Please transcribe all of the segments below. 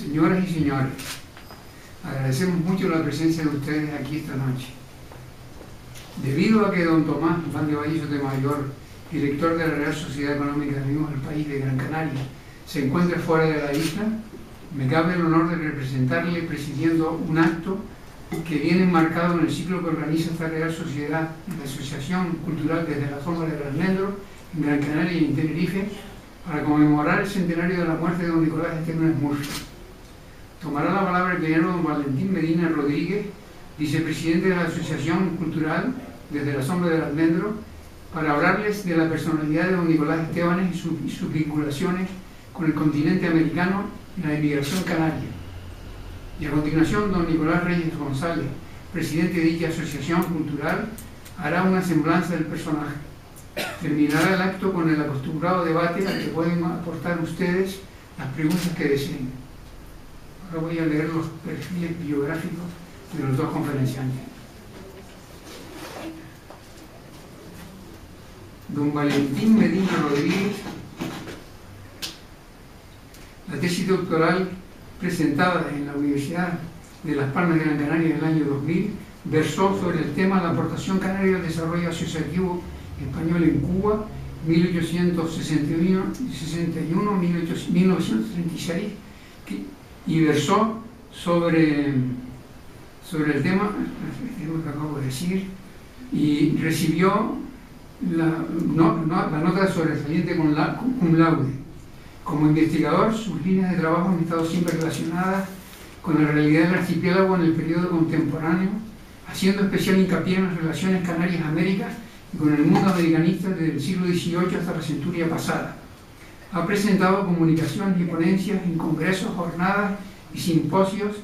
Señoras y señores, agradecemos mucho la presencia de ustedes aquí esta noche. Debido a que don Tomás Van de Valle Sotomayor, director de la Real Sociedad Económica de Amigos del País de Gran Canaria, se encuentra fuera de la isla, me cabe el honor de representarle presidiendo un acto que viene enmarcado en el ciclo que organiza esta Real Sociedad, la Asociación Cultural desde la Sombra del Almendro, en Gran Canaria y en Tenerife, para conmemorar el centenario de la muerte de don Nicolás Esteban Murphy. Tomará la palabra el ingeniero don Valentín Medina Rodríguez, vicepresidente de la Asociación Cultural desde la Sombra del Almendro, para hablarles de la personalidad de don Nicolás Esteban y sus vinculaciones con el continente americano y la inmigración canaria. Y a continuación, don Nicolás Reyes González, presidente de dicha asociación cultural, hará una semblanza del personaje. Terminará el acto con el acostumbrado debate al que pueden aportar ustedes las preguntas que deseen. Ahora voy a leer los perfiles biográficos de los dos conferenciantes. Don Valentín Medina Rodríguez, la tesis doctoral presentada en la Universidad de Las Palmas de Gran Canaria en el año 2000 versó sobre el tema de la aportación canaria al desarrollo asociativo español en Cuba, 1861-1936, y versó sobre el tema que acabo de decir, y recibió la nota sobresaliente cum laude. Como investigador, sus líneas de trabajo han estado siempre relacionadas con la realidad del archipiélago en el periodo contemporáneo, haciendo especial hincapié en las relaciones Canarias-Américas y con el mundo americanista desde el siglo XVIII hasta la centuria pasada. Ha presentado comunicaciones y ponencias en congresos, jornadas y simposios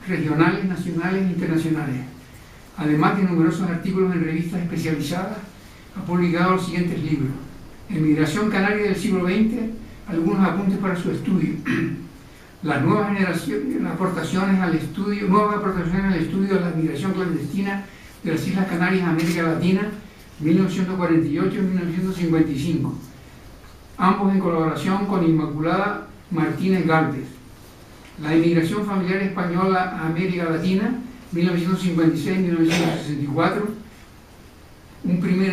regionales, nacionales e internacionales. Además de numerosos artículos en revistas especializadas, ha publicado los siguientes libros: Emigración Canaria del siglo XX, algunos apuntes para su estudio. Las nuevas aportaciones al estudio de la migración clandestina de las Islas Canarias a América Latina, 1948-1955. Ambos en colaboración con Inmaculada Martínez Gálvez. La emigración familiar española a América Latina, 1956-1964. Un primer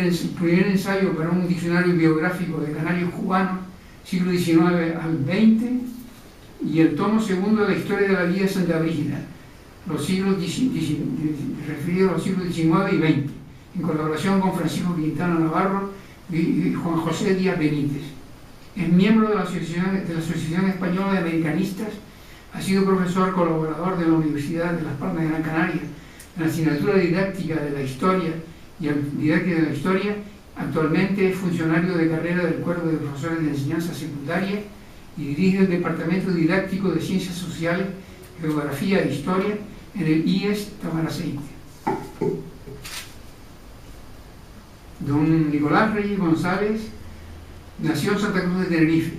ensayo para un diccionario biográfico de canarios cubanos, siglo XIX al XX, y el tomo segundo de la historia de la vida de Santa Brígida, referido a los siglos XIX y XX, en colaboración con Francisco Quintana Navarro y Juan José Díaz Benítez. Es miembro de la Asociación Española de Americanistas, ha sido profesor colaborador de la Universidad de Las Palmas de Gran Canaria en la asignatura didáctica de la historia Actualmente es funcionario de carrera del Cuerpo de Profesores de Enseñanza Secundaria y dirige el Departamento Didáctico de Ciencias Sociales, Geografía e Historia en el IES Tamaraceite. Don Nicolás Reyes González nació en Santa Cruz de Tenerife.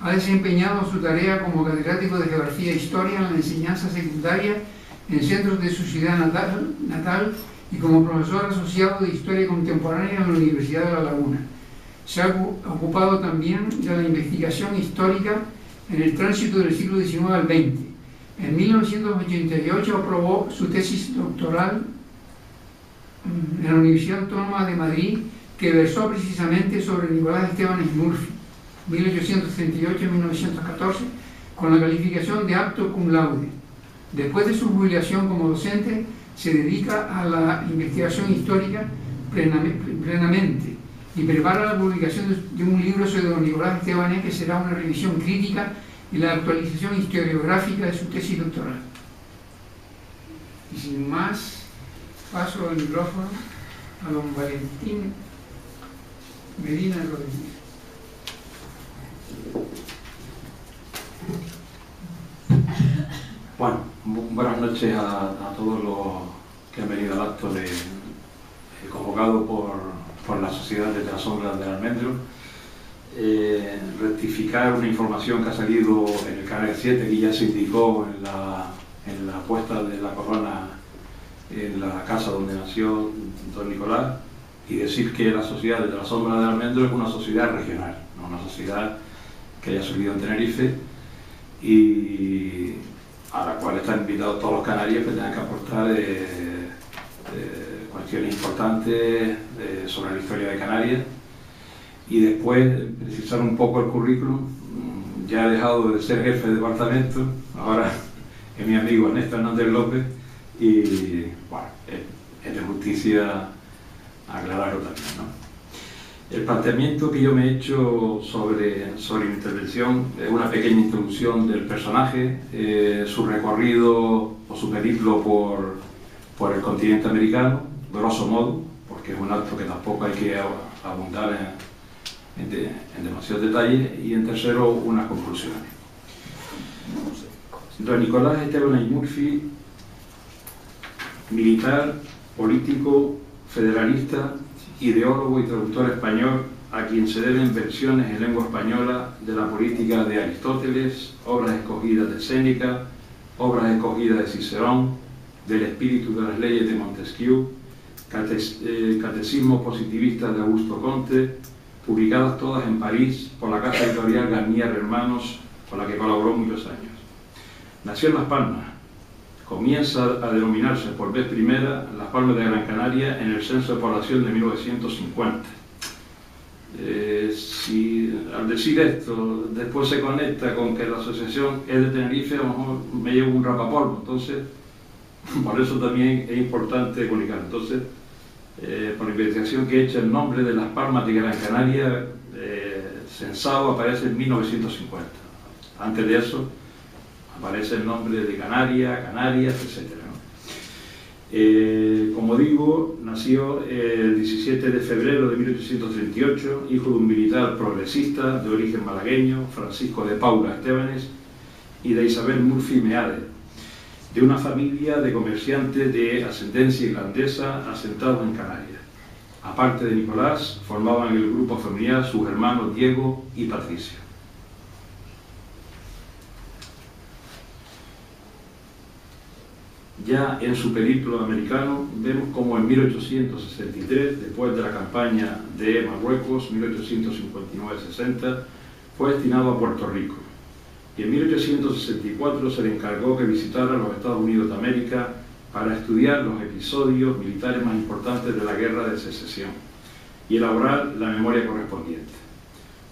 Ha desempeñado su tarea como catedrático de Geografía e Historia en la enseñanza secundaria en centros de su ciudad natal y como profesor asociado de Historia Contemporánea en la Universidad de La Laguna. Se ha ocupado también de la investigación histórica en el tránsito del siglo XIX al XX. En 1988 aprobó su tesis doctoral en la Universidad Autónoma de Madrid, que versó precisamente sobre Nicolás Esteban Murphy, 1838-1914, con la calificación de apto cum laude. Después de su jubilación como docente, se dedica a la investigación histórica plenamente y prepara la publicación de un libro sobre don Nicolás Esteban, que será una revisión crítica y la actualización historiográfica de su tesis doctoral. Y sin más, paso el micrófono a don Valentín Medina Rodríguez. Bueno, buenas noches a todos los que han venido al acto convocado por la Sociedad de la Sombra del Almendro. Rectificar una información que ha salido en el Canal 7, que ya se indicó en la puesta de la corona en la casa donde nació don Nicolás, y decir que la Sociedad de la Sombra del Almendro es una sociedad regional, no una sociedad que haya surgido en Tenerife, y a la cual están invitados todos los canarios que tengan que aportar cuestiones importantes sobre la historia de Canarias. Y después precisar un poco el currículum. Ya he dejado de ser jefe de departamento, ahora es mi amigo Ernesto Hernández López, y bueno, es de justicia aclararlo también, ¿no? El planteamiento que yo me he hecho sobre mi intervención es una pequeña introducción del personaje, su recorrido o su periplo por el continente americano, grosso modo, porque es un acto que tampoco hay que abundar en demasiados detalles, y en tercero, unas conclusiones. Don Nicolás Esteban Aymourfi, militar, político, federalista, ideólogo y traductor español, a quien se deben versiones en lengua española de la política de Aristóteles, obras escogidas de Séneca, obras escogidas de Cicerón, del espíritu de las leyes de Montesquieu, catecismo positivista de Augusto Comte, publicadas todas en París por la casa editorial Garnier Hermanos, con la que colaboró muchos años. Nació en Las Palmas. Comienza a denominarse por vez primera Las Palmas de Gran Canaria en el censo de población de 1950. Si al decir esto después se conecta con que la asociación es de Tenerife, a lo mejor me llevo un rapapolvo, entonces por eso también es importante comunicar. Entonces, por la investigación que he hecho, el nombre de Las Palmas de Gran Canaria censado aparece en 1950. Antes de eso aparece el nombre de Canarias, etc., ¿no? Como digo, nació el 17 de febrero de 1838, hijo de un militar progresista de origen malagueño, Francisco de Paula Estebanes, y de Isabel Murphy Meade, de una familia de comerciantes de ascendencia irlandesa asentados en Canarias. Aparte de Nicolás, formaban el grupo familiar sus hermanos Diego y Patricio. Ya en su periplo americano vemos como en 1863, después de la campaña de Marruecos, 1859-60, fue destinado a Puerto Rico. Y en 1864 se le encargó que visitara los Estados Unidos de América para estudiar los episodios militares más importantes de la Guerra de Secesión y elaborar la memoria correspondiente.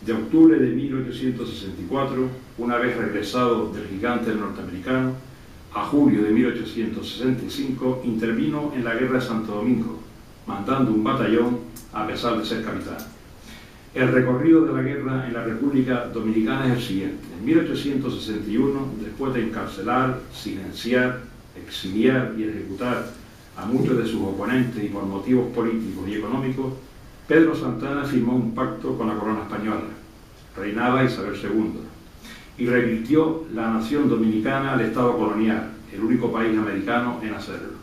De octubre de 1864, una vez regresado del gigante norteamericano, a julio de 1865 intervino en la Guerra de Santo Domingo, mandando un batallón a pesar de ser capitán. El recorrido de la guerra en la República Dominicana es el siguiente. En 1861, después de encarcelar, silenciar, exiliar y ejecutar a muchos de sus oponentes y por motivos políticos y económicos, Pedro Santana firmó un pacto con la corona española. Reinaba Isabel II y revirtió la nación dominicana al Estado colonial, el único país americano en hacerlo.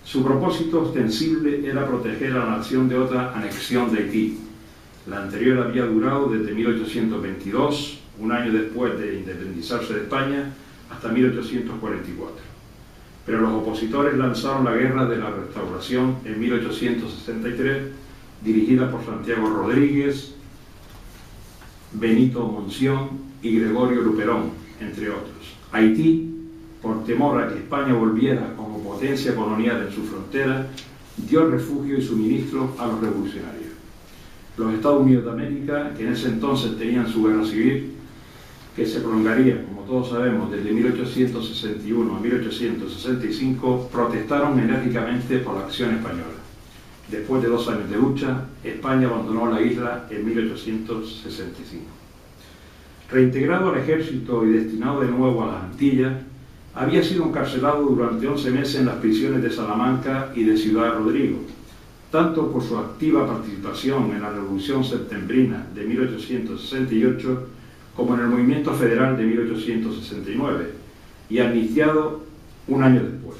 Su propósito ostensible era proteger a la nación de otra anexión de Haití. La anterior había durado desde 1822, un año después de independizarse de España, hasta 1844. Pero los opositores lanzaron la Guerra de la Restauración en 1863, dirigida por Santiago Rodríguez, Benito Monción y Gregorio Luperón, entre otros. Haití, por temor a que España volviera como potencia colonial en su frontera, dio refugio y suministro a los revolucionarios. Los Estados Unidos de América, que en ese entonces tenían su guerra civil, que se prolongaría, como todos sabemos, desde 1861 a 1865, protestaron enérgicamente por la acción española. Después de 2 años de lucha, España abandonó la isla en 1865. Reintegrado al ejército y destinado de nuevo a las Antillas, había sido encarcelado durante 11 meses en las prisiones de Salamanca y de Ciudad Rodrigo, tanto por su activa participación en la Revolución Septembrina de 1868 como en el Movimiento Federal de 1869, y amnistiado un año después.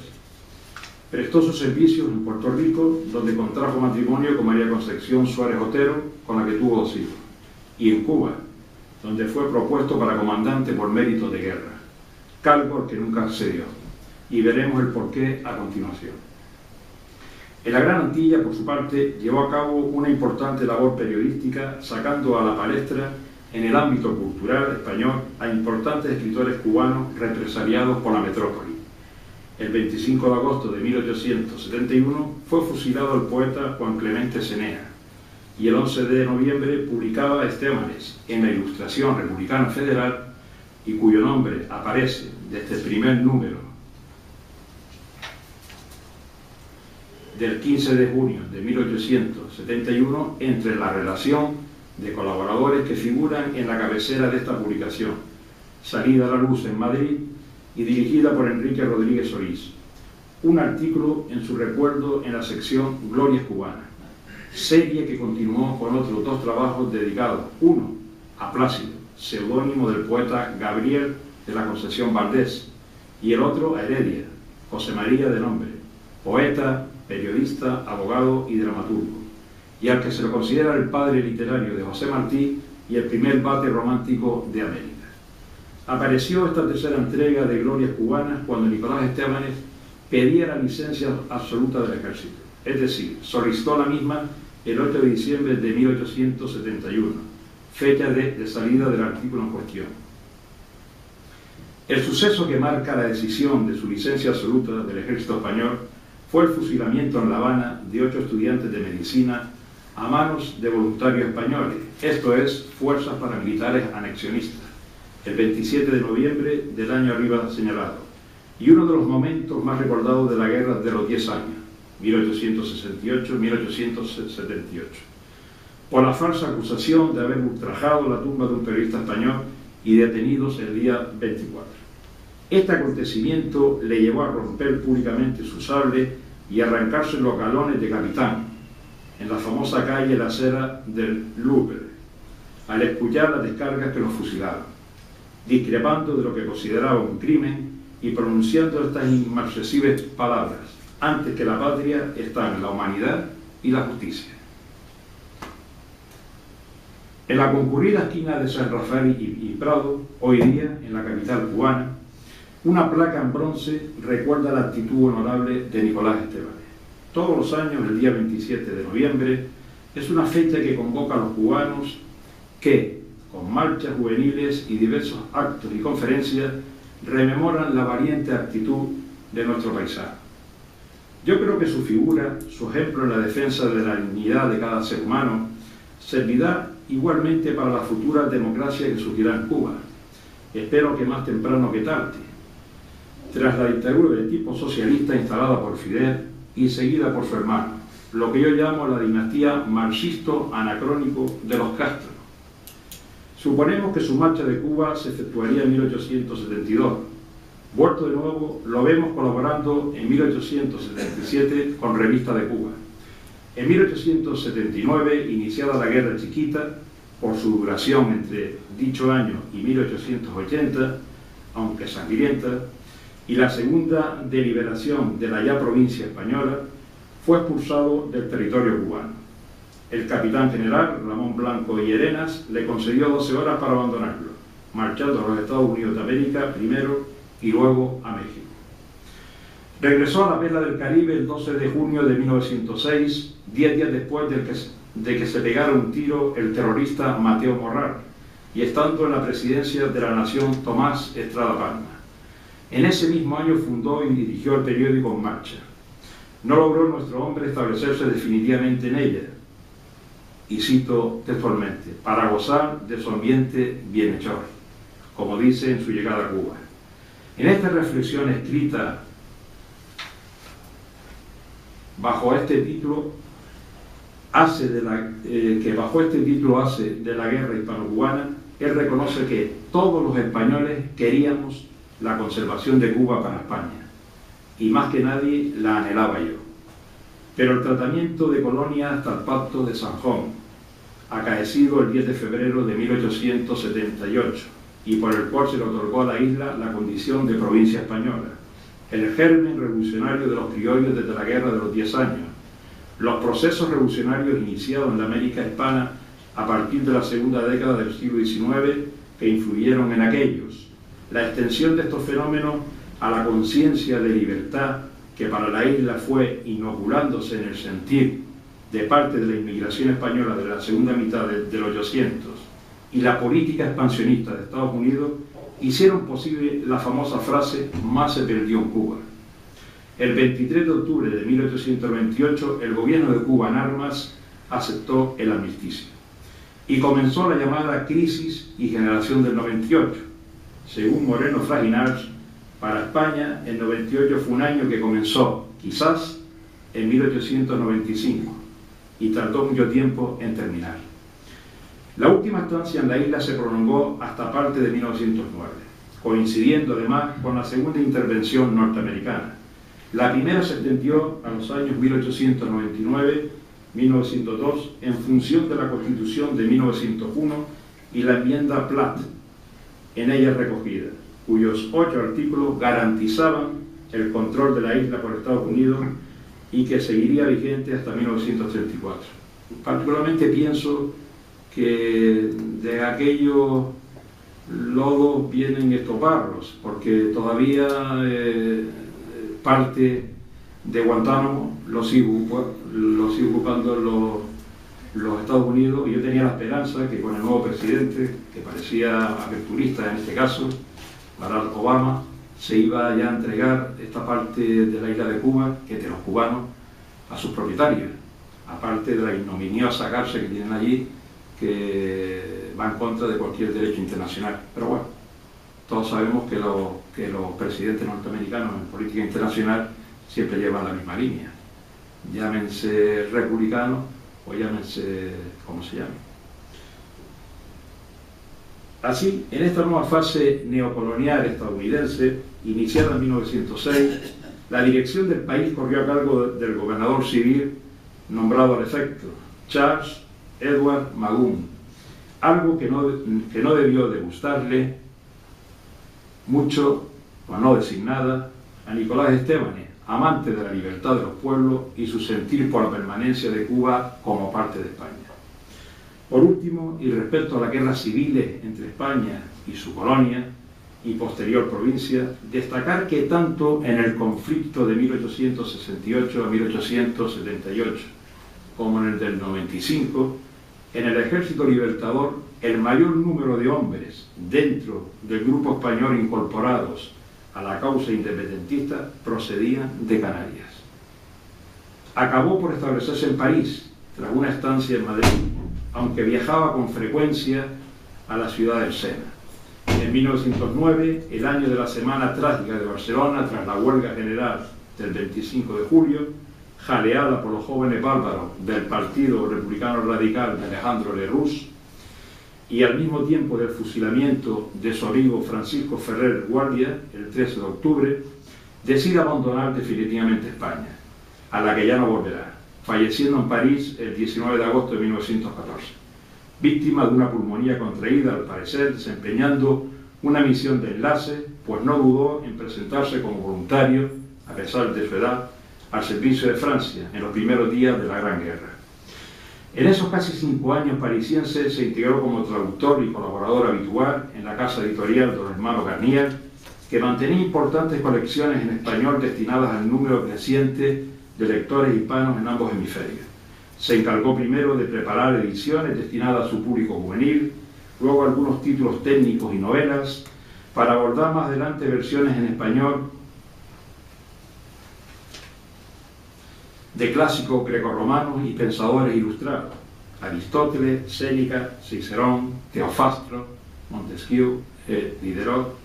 Prestó sus servicios en Puerto Rico, donde contrajo matrimonio con María Concepción Suárez Otero, con la que tuvo 2 hijos, y en Cuba, donde fue propuesto para comandante por méritos de guerra, cargo que nunca accedió, y veremos el porqué a continuación. En la Gran Antilla, por su parte, llevó a cabo una importante labor periodística, sacando a la palestra en el ámbito cultural español a importantes escritores cubanos represaliados por la metrópoli. El 25 de agosto de 1871 fue fusilado el poeta Juan Clemente Cenea, y el 11 de noviembre publicaba Estémanes en la Ilustración Republicana Federal, y cuyo nombre aparece desde el primer número del 15 de junio de 1871 entre la relación de colaboradores que figuran en la cabecera de esta publicación, salida a la luz en Madrid y dirigida por Enrique Rodríguez Solís. Un artículo en su recuerdo en la sección Glorias Cubanas, serie que continuó con otros dos trabajos dedicados, uno a Plácido, seudónimo del poeta Gabriel de la Concepción Valdés, y el otro a Heredia, José María de nombre, poeta, periodista, abogado y dramaturgo, y al que se le considera el padre literario de José Martí y el primer bate romántico de América. Apareció esta tercera entrega de Glorias Cubanas cuando Nicolás Estémanes pedía la licencia absoluta del ejército, es decir, solicitó la misma el 8 de diciembre de 1871, fecha de salida del artículo en cuestión. El suceso que marca la decisión de su licencia absoluta del ejército español fue el fusilamiento en La Habana de 8 estudiantes de medicina a manos de voluntarios españoles, esto es, fuerzas paramilitares anexionistas, el 27 de noviembre del año arriba señalado, y uno de los momentos más recordados de la guerra de los 10 años, 1868-1878, por la falsa acusación de haber ultrajado la tumba de un periodista español y detenidos el día 24. Este acontecimiento le llevó a romper públicamente su sable y arrancarse los galones de capitán en la famosa calle La Acera del Louvre, al escuchar las descargas que los fusilaron, discrepando de lo que consideraba un crimen y pronunciando estas inmarcesibles palabras: antes que la patria están la humanidad y la justicia. En la concurrida esquina de San Rafael y Prado, hoy día en la capital cubana, una placa en bronce recuerda la actitud honorable de Nicolás Estémanes. Todos los años, el día 27 de noviembre, es una fecha que convoca a los cubanos que, con marchas juveniles y diversos actos y conferencias, rememoran la valiente actitud de nuestro paisano. Yo creo que su figura, su ejemplo en la defensa de la dignidad de cada ser humano, servirá igualmente para la futura democracia que surgirá en Cuba. Espero que más temprano que tarde. Tras la dictadura de tipo socialista instalada por Fidel y seguida por su hermano, lo que yo llamo la dinastía marxisto-anacrónico de los Castro. Suponemos que su marcha de Cuba se efectuaría en 1872. Vuelto de nuevo, lo vemos colaborando en 1877 con Revista de Cuba. En 1879, iniciada la Guerra Chiquita, por su duración entre dicho año y 1880, aunque sangrienta, y la segunda deliberación de la ya provincia española, fue expulsado del territorio cubano. El capitán general, Ramón Blanco y Arenas, le concedió 12 horas para abandonarlo, marchando a los Estados Unidos de América primero y luego a México. Regresó a la Perla del Caribe el 12 de junio de 1906, 10 días después de que se pegara un tiro el terrorista Mateo Morral, y estando en la presidencia de la Nación Tomás Estrada Palma. En ese mismo año fundó y dirigió el periódico En Marcha. No logró nuestro hombre establecerse definitivamente en ella, y cito textualmente, para gozar de su ambiente bienhechor, como dice en su llegada a Cuba. En esta reflexión escrita bajo este título hace de la guerra hispano-cubana, él reconoce que todos los españoles queríamos la conservación de Cuba para España, y más que nadie la anhelaba yo. Pero el tratamiento de colonia hasta el Pacto de San Juan, acaecido el 10 de febrero de 1878, y por el cual se le otorgó a la isla la condición de provincia española, el germen revolucionario de los criollos desde la Guerra de los 10 años, los procesos revolucionarios iniciados en la América hispana a partir de la segunda década del siglo XIX que influyeron en aquellos, la extensión de estos fenómenos a la conciencia de libertad que para la isla fue inoculándose en el sentir de parte de la inmigración española de la segunda mitad del 800 y la política expansionista de Estados Unidos hicieron posible la famosa frase «más se perdió en Cuba». El 23 de octubre de 1828, el gobierno de Cuba en armas aceptó el armisticio y comenzó la llamada crisis y generación del 98. Según Moreno Fraginals, para España el 98 fue un año que comenzó, quizás, en 1895 y tardó mucho tiempo en terminar. La última estancia en la isla se prolongó hasta parte de 1909, coincidiendo además con la segunda intervención norteamericana. La primera se extendió a los años 1899-1902 en función de la Constitución de 1901 y la enmienda Platt, en ella recogida, cuyos 8 artículos garantizaban el control de la isla por Estados Unidos y que seguiría vigente hasta 1934. Particularmente pienso que de aquellos lodos vienen estos barros, porque todavía parte de Guantánamo lo sigue ocupando los Estados Unidos, y yo tenía la esperanza que con el nuevo presidente, que parecía aperturista en este caso, Barack Obama, se iba ya a entregar esta parte de la isla de Cuba, que es de los cubanos, a sus propietarios, aparte de la ignominiosa cárcel que tienen allí, que va en contra de cualquier derecho internacional. Pero bueno, todos sabemos que los presidentes norteamericanos en política internacional siempre llevan la misma línea, llámense republicanos o llámense como se llame. Así, en esta nueva fase neocolonial estadounidense, iniciada en 1906, la dirección del país corrió a cargo del gobernador civil nombrado al efecto, Charles Edward Magún, algo que no debió de gustarle mucho, por no decir nada, a Nicolás Estebanes, amante de la libertad de los pueblos y su sentir por la permanencia de Cuba como parte de España. Por último, y respecto a las guerras civiles entre España y su colonia y posterior provincia, destacar que tanto en el conflicto de 1868 a 1878 como en el del 95, en el Ejército Libertador, el mayor número de hombres dentro del grupo español incorporados a la causa independentista procedían de Canarias. Acabó por establecerse en París, tras una estancia en Madrid, aunque viajaba con frecuencia a la ciudad del Sena. En 1909, el año de la Semana Trágica de Barcelona, tras la huelga general del 25 de julio, jaleada por los jóvenes bárbaros del Partido Republicano Radical de Alejandro Lerroux, y al mismo tiempo del fusilamiento de su amigo Francisco Ferrer Guardia, el 13 de octubre, decide abandonar definitivamente España, a la que ya no volverá, falleciendo en París el 19 de agosto de 1914, víctima de una pulmonía contraída, al parecer, desempeñando una misión de enlace, pues no dudó en presentarse como voluntario, a pesar de su edad, al servicio de Francia en los primeros días de la Gran Guerra. En esos casi 5 años parisiense se integró como traductor y colaborador habitual en la casa editorial de los hermanos Garnier, que mantenía importantes colecciones en español destinadas al número creciente de lectores hispanos en ambos hemisferios. Se encargó primero de preparar ediciones destinadas a su público juvenil, luego algunos títulos técnicos y novelas, para abordar más adelante versiones en español de clásicos grecorromanos y pensadores ilustrados: Aristóteles, Séneca, Cicerón, Teofastro, Montesquieu, Diderot.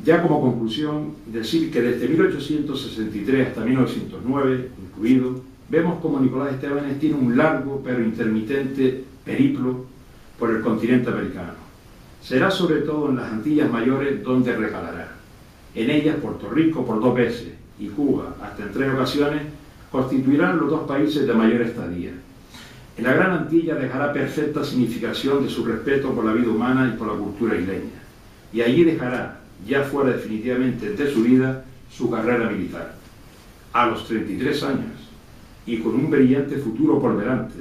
Ya como conclusión, decir que desde 1863 hasta 1909, incluido, vemos como Nicolás Estebanes tiene un largo pero intermitente periplo por el continente americano. Será sobre todo en las Antillas Mayores donde recalará. En ellas Puerto Rico por 2 veces y Cuba hasta en 3 ocasiones constituirán los 2 países de mayor estadía. En la Gran Antilla dejará perfecta significación de su respeto por la vida humana y por la cultura isleña, y allí dejará, ya fuera definitivamente de su vida, su carrera militar. A los 33 años, y con un brillante futuro por delante,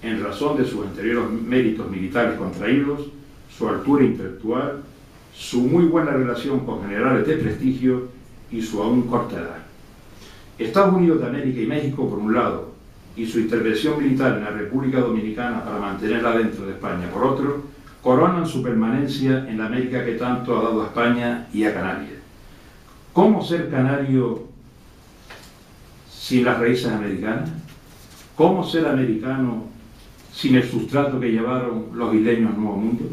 en razón de sus anteriores méritos militares contraídos, su altura intelectual, su muy buena relación con generales de prestigio y su aún corta edad. Estados Unidos de América y México por un lado, y su intervención militar en la República Dominicana para mantenerla dentro de España, por otro, coronan su permanencia en la América que tanto ha dado a España y a Canarias. ¿Cómo ser canario sin las raíces americanas? ¿Cómo ser americano sin el sustrato que llevaron los isleños al Nuevo Mundo?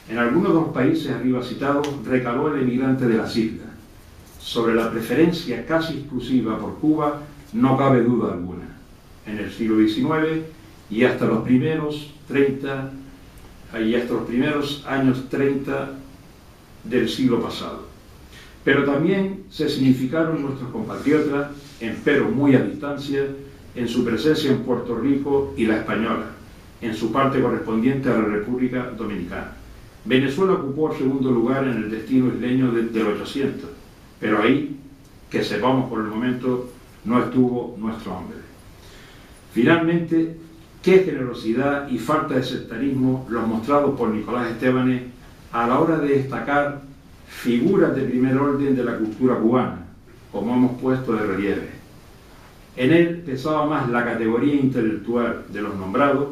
En algunos de los países arriba citados recaló el emigrante de las islas. Sobre la preferencia casi exclusiva por Cuba no cabe duda alguna. En el siglo XIX y hasta los primeros años 30 del siglo pasado. Pero también se significaron nuestros compatriotas, empero muy a distancia, en su presencia en Puerto Rico y la Española, en su parte correspondiente a la República Dominicana. Venezuela ocupó el segundo lugar en el destino isleño del 800, pero ahí, que sepamos por el momento, no estuvo nuestro hombre. Finalmente, qué generosidad y falta de sectarismo los mostrados por Nicolás Estébanez a la hora de destacar figuras de primer orden de la cultura cubana, como hemos puesto de relieve. En él pesaba más la categoría intelectual de los nombrados,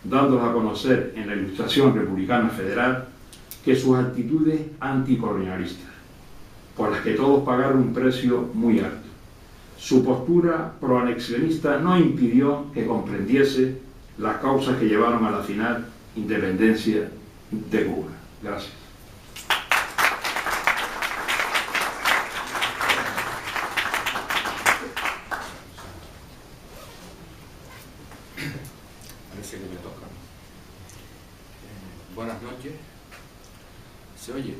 dándolos a conocer en la Ilustración Republicana Federal, que sus actitudes anticolonialistas, por las que todos pagaron un precio muy alto. Su postura proanexionista no impidió que comprendiese las causas que llevaron a la final independencia de Cuba. Gracias. Parece que me toca. Buenas noches. ¿Se oye?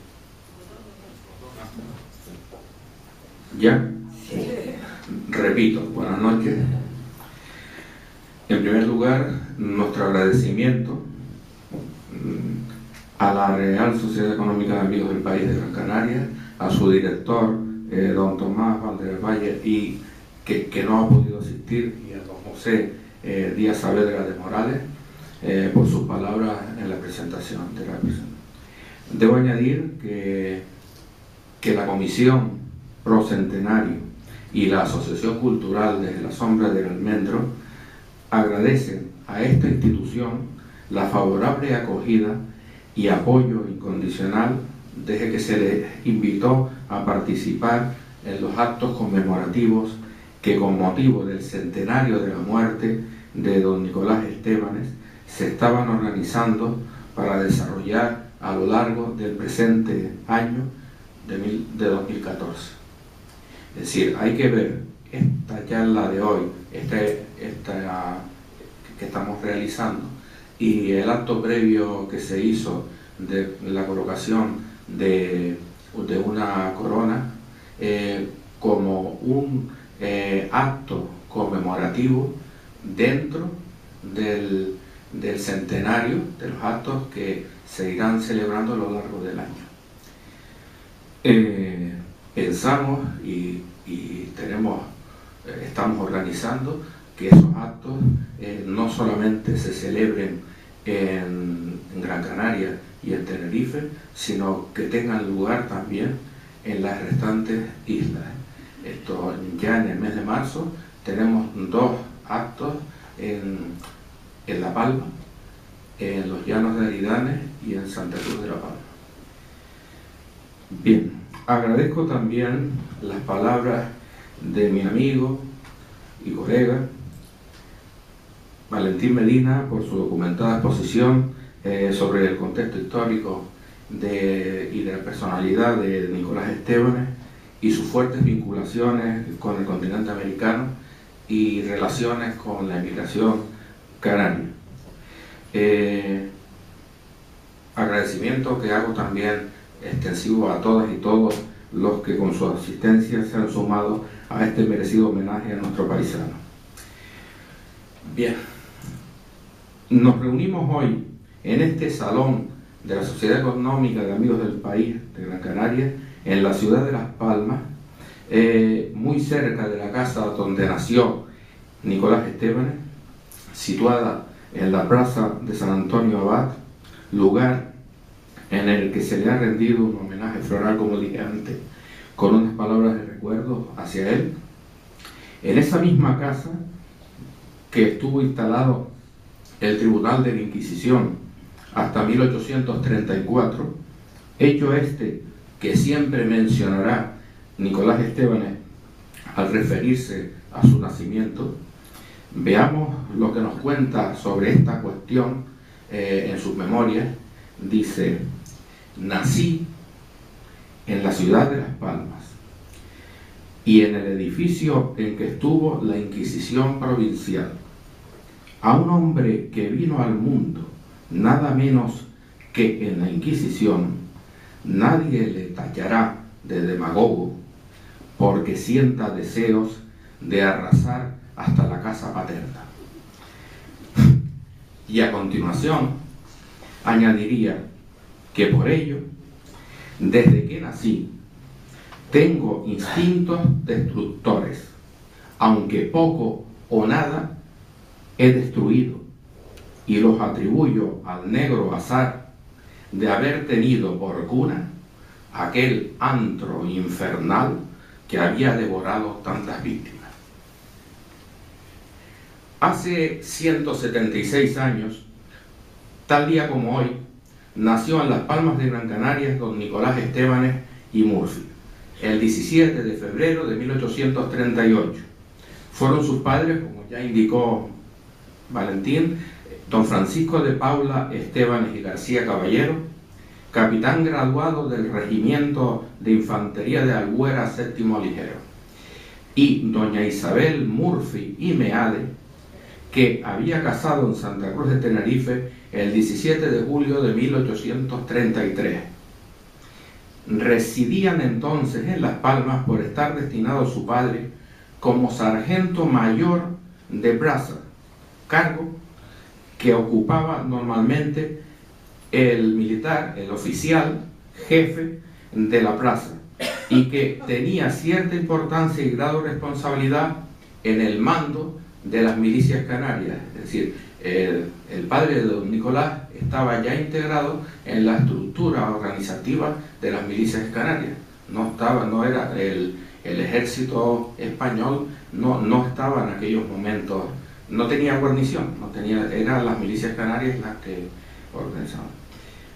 ¿Ya? Repito, buenas noches. En primer lugar, nuestro agradecimiento a la Real Sociedad Económica de Amigos del País de Gran Canaria, a su director, don Tomás Valdervalle, y que no ha podido asistir, y a don José Díaz Saavedra de Morales, por sus palabras en la presentación de la presentación. Debo añadir que la Comisión Pro Centenario y la Asociación Cultural Desde la Sombra del Almendro agradecen a esta institución la favorable acogida y apoyo incondicional desde que se les invitó a participar en los actos conmemorativos que, con motivo del centenario de la muerte de don Nicolás Estébanez, se estaban organizando para desarrollar a lo largo del presente año de 2014. Es decir, hay que ver esta charla de hoy, esta que estamos realizando, y el acto previo que se hizo de la colocación de una corona como un acto conmemorativo dentro del centenario de los actos que se irán celebrando a lo largo del año. Pensamos y estamos organizando que esos actos no solamente se celebren en Gran Canaria y en Tenerife, sino que tengan lugar también en las restantes islas. Ya en el mes de marzo tenemos 2 actos en La Palma, en los Llanos de Aridane y en Santa Cruz de la Palma. Bien, agradezco también las palabras de mi amigo y colega Valentín Medina por su documentada exposición sobre el contexto histórico y de la personalidad de Nicolás Estébanez y sus fuertes vinculaciones con el continente americano y relaciones con la emigración canaria. Agradecimiento que hago también extensivo a todas y todos los que con su asistencia se han sumado a este merecido homenaje a nuestro paisano. Bien, nos reunimos hoy en este salón de la Sociedad Económica de Amigos del País de Gran Canaria, en la ciudad de Las Palmas, muy cerca de la casa donde nació Nicolás Estébanez, situada en la plaza de San Antonio Abad, lugar en el que se le ha rendido un homenaje floral, como dije antes, con unas palabras de recuerdo hacia él. En esa misma casa que estuvo instalado el Tribunal de la Inquisición hasta 1834, hecho este que siempre mencionará Nicolás Estébanez al referirse a su nacimiento, veamos lo que nos cuenta sobre esta cuestión en sus memorias. Dice: nací en la ciudad de Las Palmas y en el edificio en que estuvo la Inquisición provincial. A un hombre que vino al mundo nada menos que en la Inquisición, nadie le tachará de demagogo, porque sienta deseos de arrasar hasta la casa paterna. Y a continuación añadiría que por ello, desde que nací, tengo instintos destructores, aunque poco o nada he destruido, y los atribuyo al negro azar de haber tenido por cuna aquel antro infernal que había devorado tantas víctimas. Hace 176 años, tal día como hoy, nació en Las Palmas de Gran Canaria don Nicolás Estébanez y Murphy, el 17 de febrero de 1838. Fueron sus padres, como ya indicó Valentín, don Francisco de Paula Estébanez y García Caballero, capitán graduado del Regimiento de Infantería de Albuera Séptimo Ligero, y doña Isabel Murphy y Meade, que había casado en Santa Cruz de Tenerife el 17 de julio de 1833. Residían entonces en Las Palmas por estar destinado su padre como sargento mayor de braza, cargo que ocupaba normalmente el militar, el oficial jefe de la plaza, y que tenía cierta importancia y grado de responsabilidad en el mando de las milicias canarias. Es decir, el padre de don Nicolás estaba ya integrado en la estructura organizativa de las milicias canarias. No era el ejército español, no estaba en aquellos momentos, no tenía guarnición, eran las milicias canarias las que organizaban.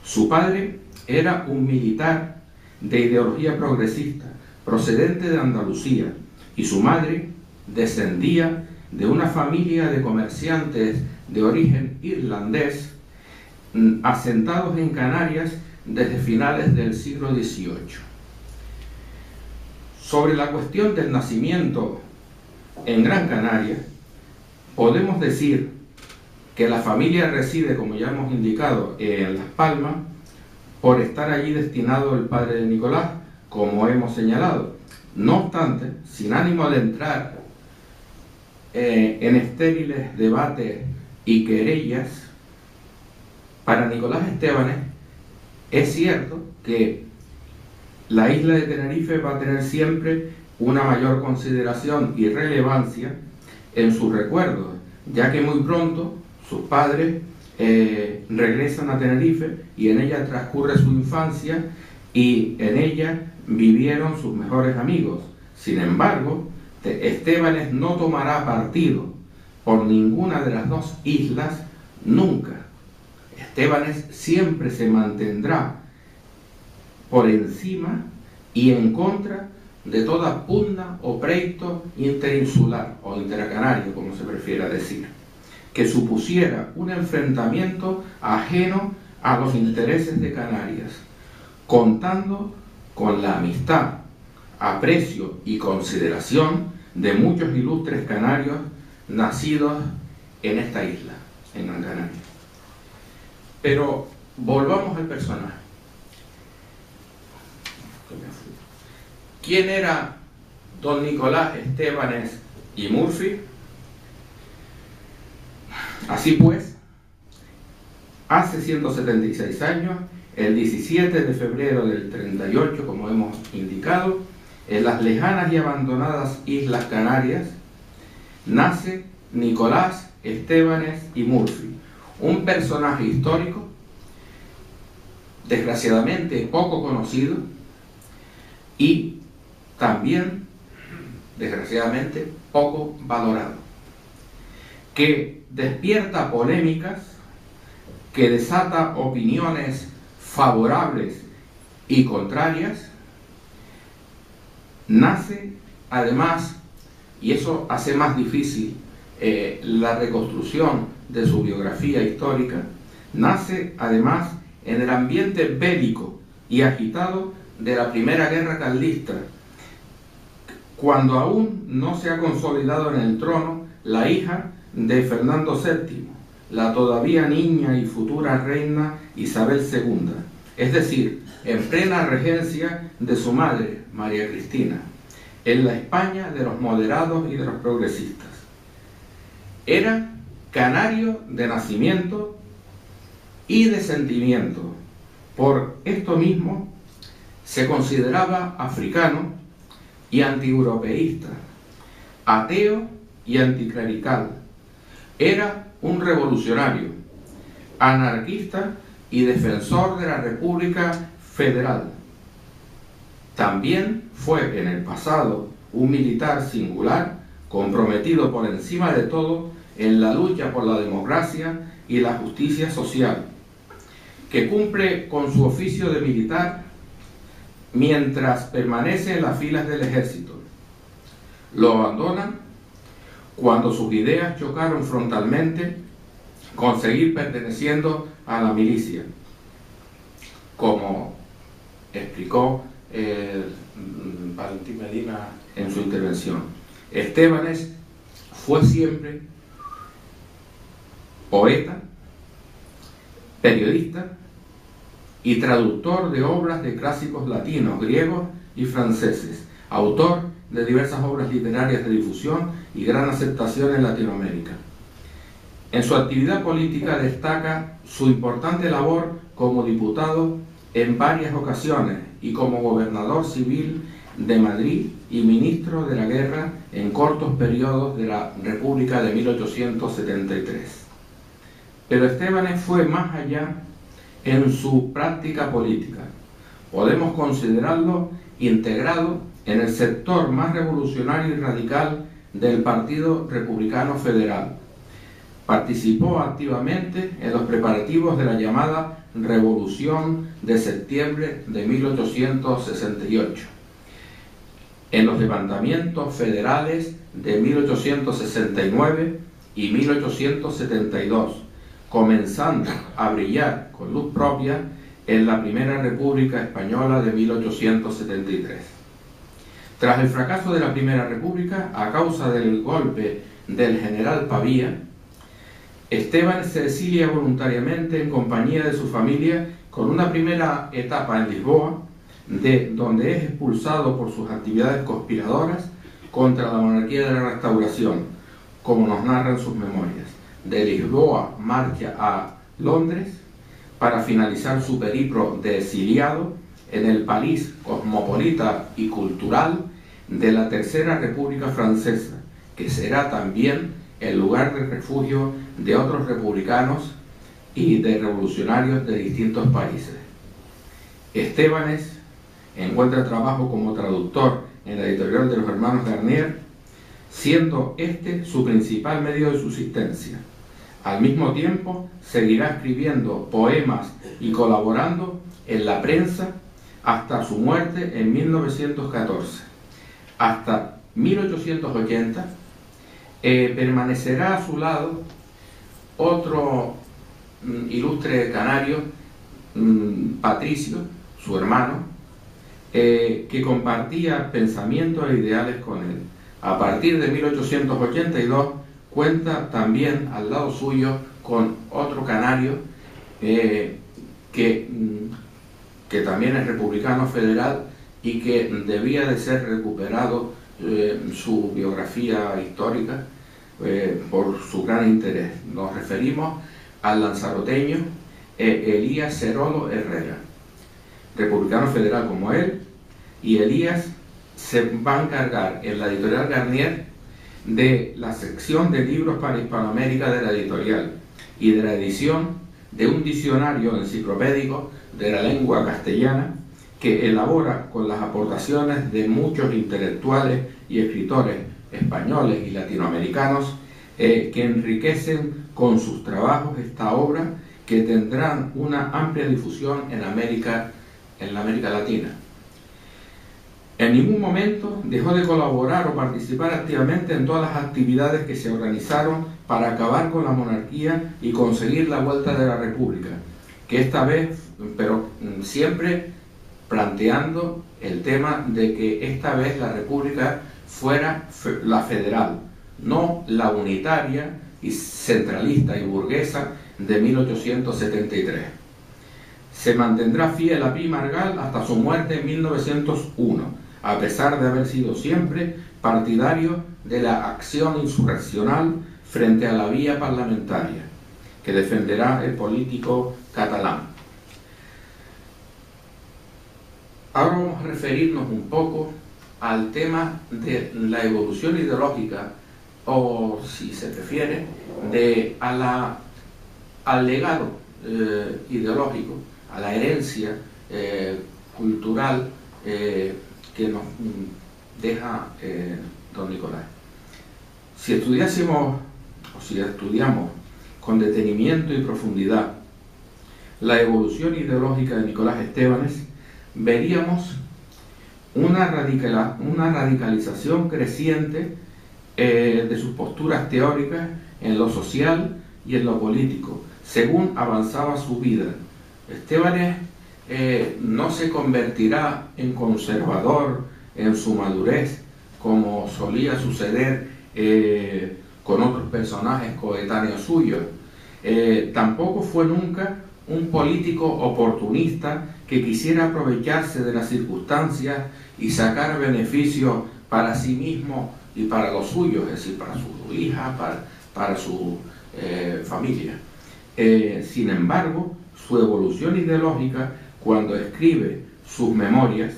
Su padre era un militar de ideología progresista, procedente de Andalucía, y su madre descendía de una familia de comerciantes de origen irlandés asentados en Canarias desde finales del siglo XVIII. Sobre la cuestión del nacimiento en Gran Canaria, podemos decir que la familia reside, como ya hemos indicado, en Las Palmas, por estar allí destinado el padre de Nicolás, como hemos señalado. No obstante, sin ánimo de entrar en estériles debates y querellas, para Nicolás Estébanez es cierto que la isla de Tenerife va a tener siempre una mayor consideración y relevancia en sus recuerdos, ya que muy pronto sus padres regresan a Tenerife y en ella transcurre su infancia y en ella vivieron sus mejores amigos. Sin embargo, Estébanez no tomará partido por ninguna de las dos islas nunca. Estébanez siempre se mantendrá por encima y en contra de toda pugna o pleito interinsular o intercanario, como se prefiera decir, que supusiera un enfrentamiento ajeno a los intereses de Canarias, contando con la amistad, aprecio y consideración de muchos ilustres canarios nacidos en esta isla, en Gran Canaria. Pero volvamos al personaje. ¿Quién era don Nicolás Estébanez y Murphy? Así pues, hace 176 años, el 17 de febrero del 38, como hemos indicado, en las lejanas y abandonadas Islas Canarias, nace Nicolás Estébanez y Murphy, un personaje histórico, desgraciadamente poco conocido, y también, desgraciadamente, poco valorado, que despierta polémicas, que desata opiniones favorables y contrarias, nace además, y eso hace más difícil la reconstrucción de su biografía histórica, nace además en el ambiente bélico y agitado de la Primera Guerra Carlista, cuando aún no se ha consolidado en el trono la hija de Fernando VII, la todavía niña y futura reina Isabel II, es decir, en plena regencia de su madre, María Cristina, en la España de los moderados y de los progresistas. Era canario de nacimiento y de sentimiento. Por esto mismo se consideraba africano y antieuropeísta, ateo y anticlerical. Era un revolucionario, anarquista y defensor de la República Federal. También fue en el pasado un militar singular, comprometido por encima de todo en la lucha por la democracia y la justicia social, que cumple con su oficio de militar mientras permanece en las filas del ejército. Lo abandonan cuando sus ideas chocaron frontalmente con seguir perteneciendo a la milicia, como explicó Valentín Medina en su intervención. Estébanez fue siempre poeta, periodista y traductor de obras de clásicos latinos, griegos y franceses, autor de diversas obras literarias de difusión y gran aceptación en Latinoamérica. En su actividad política destaca su importante labor como diputado en varias ocasiones y como gobernador civil de Madrid y ministro de la guerra en cortos periodos de la República de 1873. Pero Estébanez fue más allá en su práctica política. Podemos considerarlo integrado en el sector más revolucionario y radical del Partido Republicano Federal. Participó activamente en los preparativos de la llamada Revolución de Septiembre de 1868, en los levantamientos federales de 1869 y 1872, comenzando a brillar con luz propia en la Primera República Española de 1873. Tras el fracaso de la Primera República, a causa del golpe del general Pavía, Estébanez se exilia voluntariamente en compañía de su familia, con una primera etapa en Lisboa, de donde es expulsado por sus actividades conspiradoras contra la monarquía de la Restauración, como nos narran sus memorias. De Lisboa marcha a Londres para finalizar su periplo de exiliado en el París cosmopolita y cultural de la Tercera República Francesa, que será también el lugar de refugio de otros republicanos y de revolucionarios de distintos países. Estébanez encuentra trabajo como traductor en la editorial de los hermanos Garnier, siendo este su principal medio de subsistencia. Al mismo tiempo, seguirá escribiendo poemas y colaborando en la prensa hasta su muerte en 1914. Hasta 1880 permanecerá a su lado otro ilustre canario, Patricio, su hermano, que compartía pensamientos e ideales con él. A partir de 1882 cuenta también al lado suyo con otro canario que también es republicano federal y que debía de ser recuperado su biografía histórica por su gran interés. Nos referimos al lanzaroteño Elías Cerolo Herrera, republicano federal como él, y Elías se va a encargar en la editorial Garnier de la sección de libros para Hispanoamérica de la editorial y de la edición de un diccionario enciclopédico de la lengua castellana que elabora con las aportaciones de muchos intelectuales y escritores españoles y latinoamericanos que enriquecen con sus trabajos esta obra, que tendrán una amplia difusión en la América Latina. En ningún momento dejó de colaborar o participar activamente en todas las actividades que se organizaron para acabar con la monarquía y conseguir la vuelta de la República, que esta vez, pero siempre planteando el tema de que esta vez la República fuera la federal, no la unitaria y centralista y burguesa de 1873. Se mantendrá fiel a Pi Margall hasta su muerte en 1901, a pesar de haber sido siempre partidario de la acción insurreccional frente a la vía parlamentaria, que defenderá el político catalán. Ahora vamos a referirnos un poco al tema de la evolución ideológica, o si se prefiere, al legado ideológico, a la herencia cultural que nos deja don Nicolás. Si estudiamos con detenimiento y profundidad la evolución ideológica de Nicolás Estebanes, veríamos una radicalización creciente de sus posturas teóricas en lo social y en lo político, según avanzaba su vida. Estebanes no se convertirá en conservador en su madurez, como solía suceder con otros personajes coetáneos suyos. Tampoco fue nunca un político oportunista que quisiera aprovecharse de las circunstancias y sacar beneficio para sí mismo y para los suyos, es decir, para su hija, para su familia. Sin embargo, su evolución ideológica, cuando escribe sus memorias,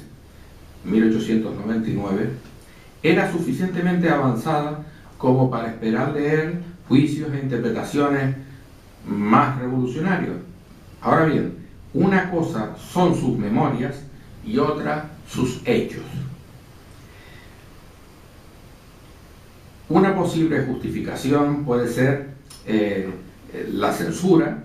1899, era suficientemente avanzada como para esperar de él juicios e interpretaciones más revolucionarios. Ahora bien, una cosa son sus memorias y otra sus hechos. Una posible justificación puede ser la censura,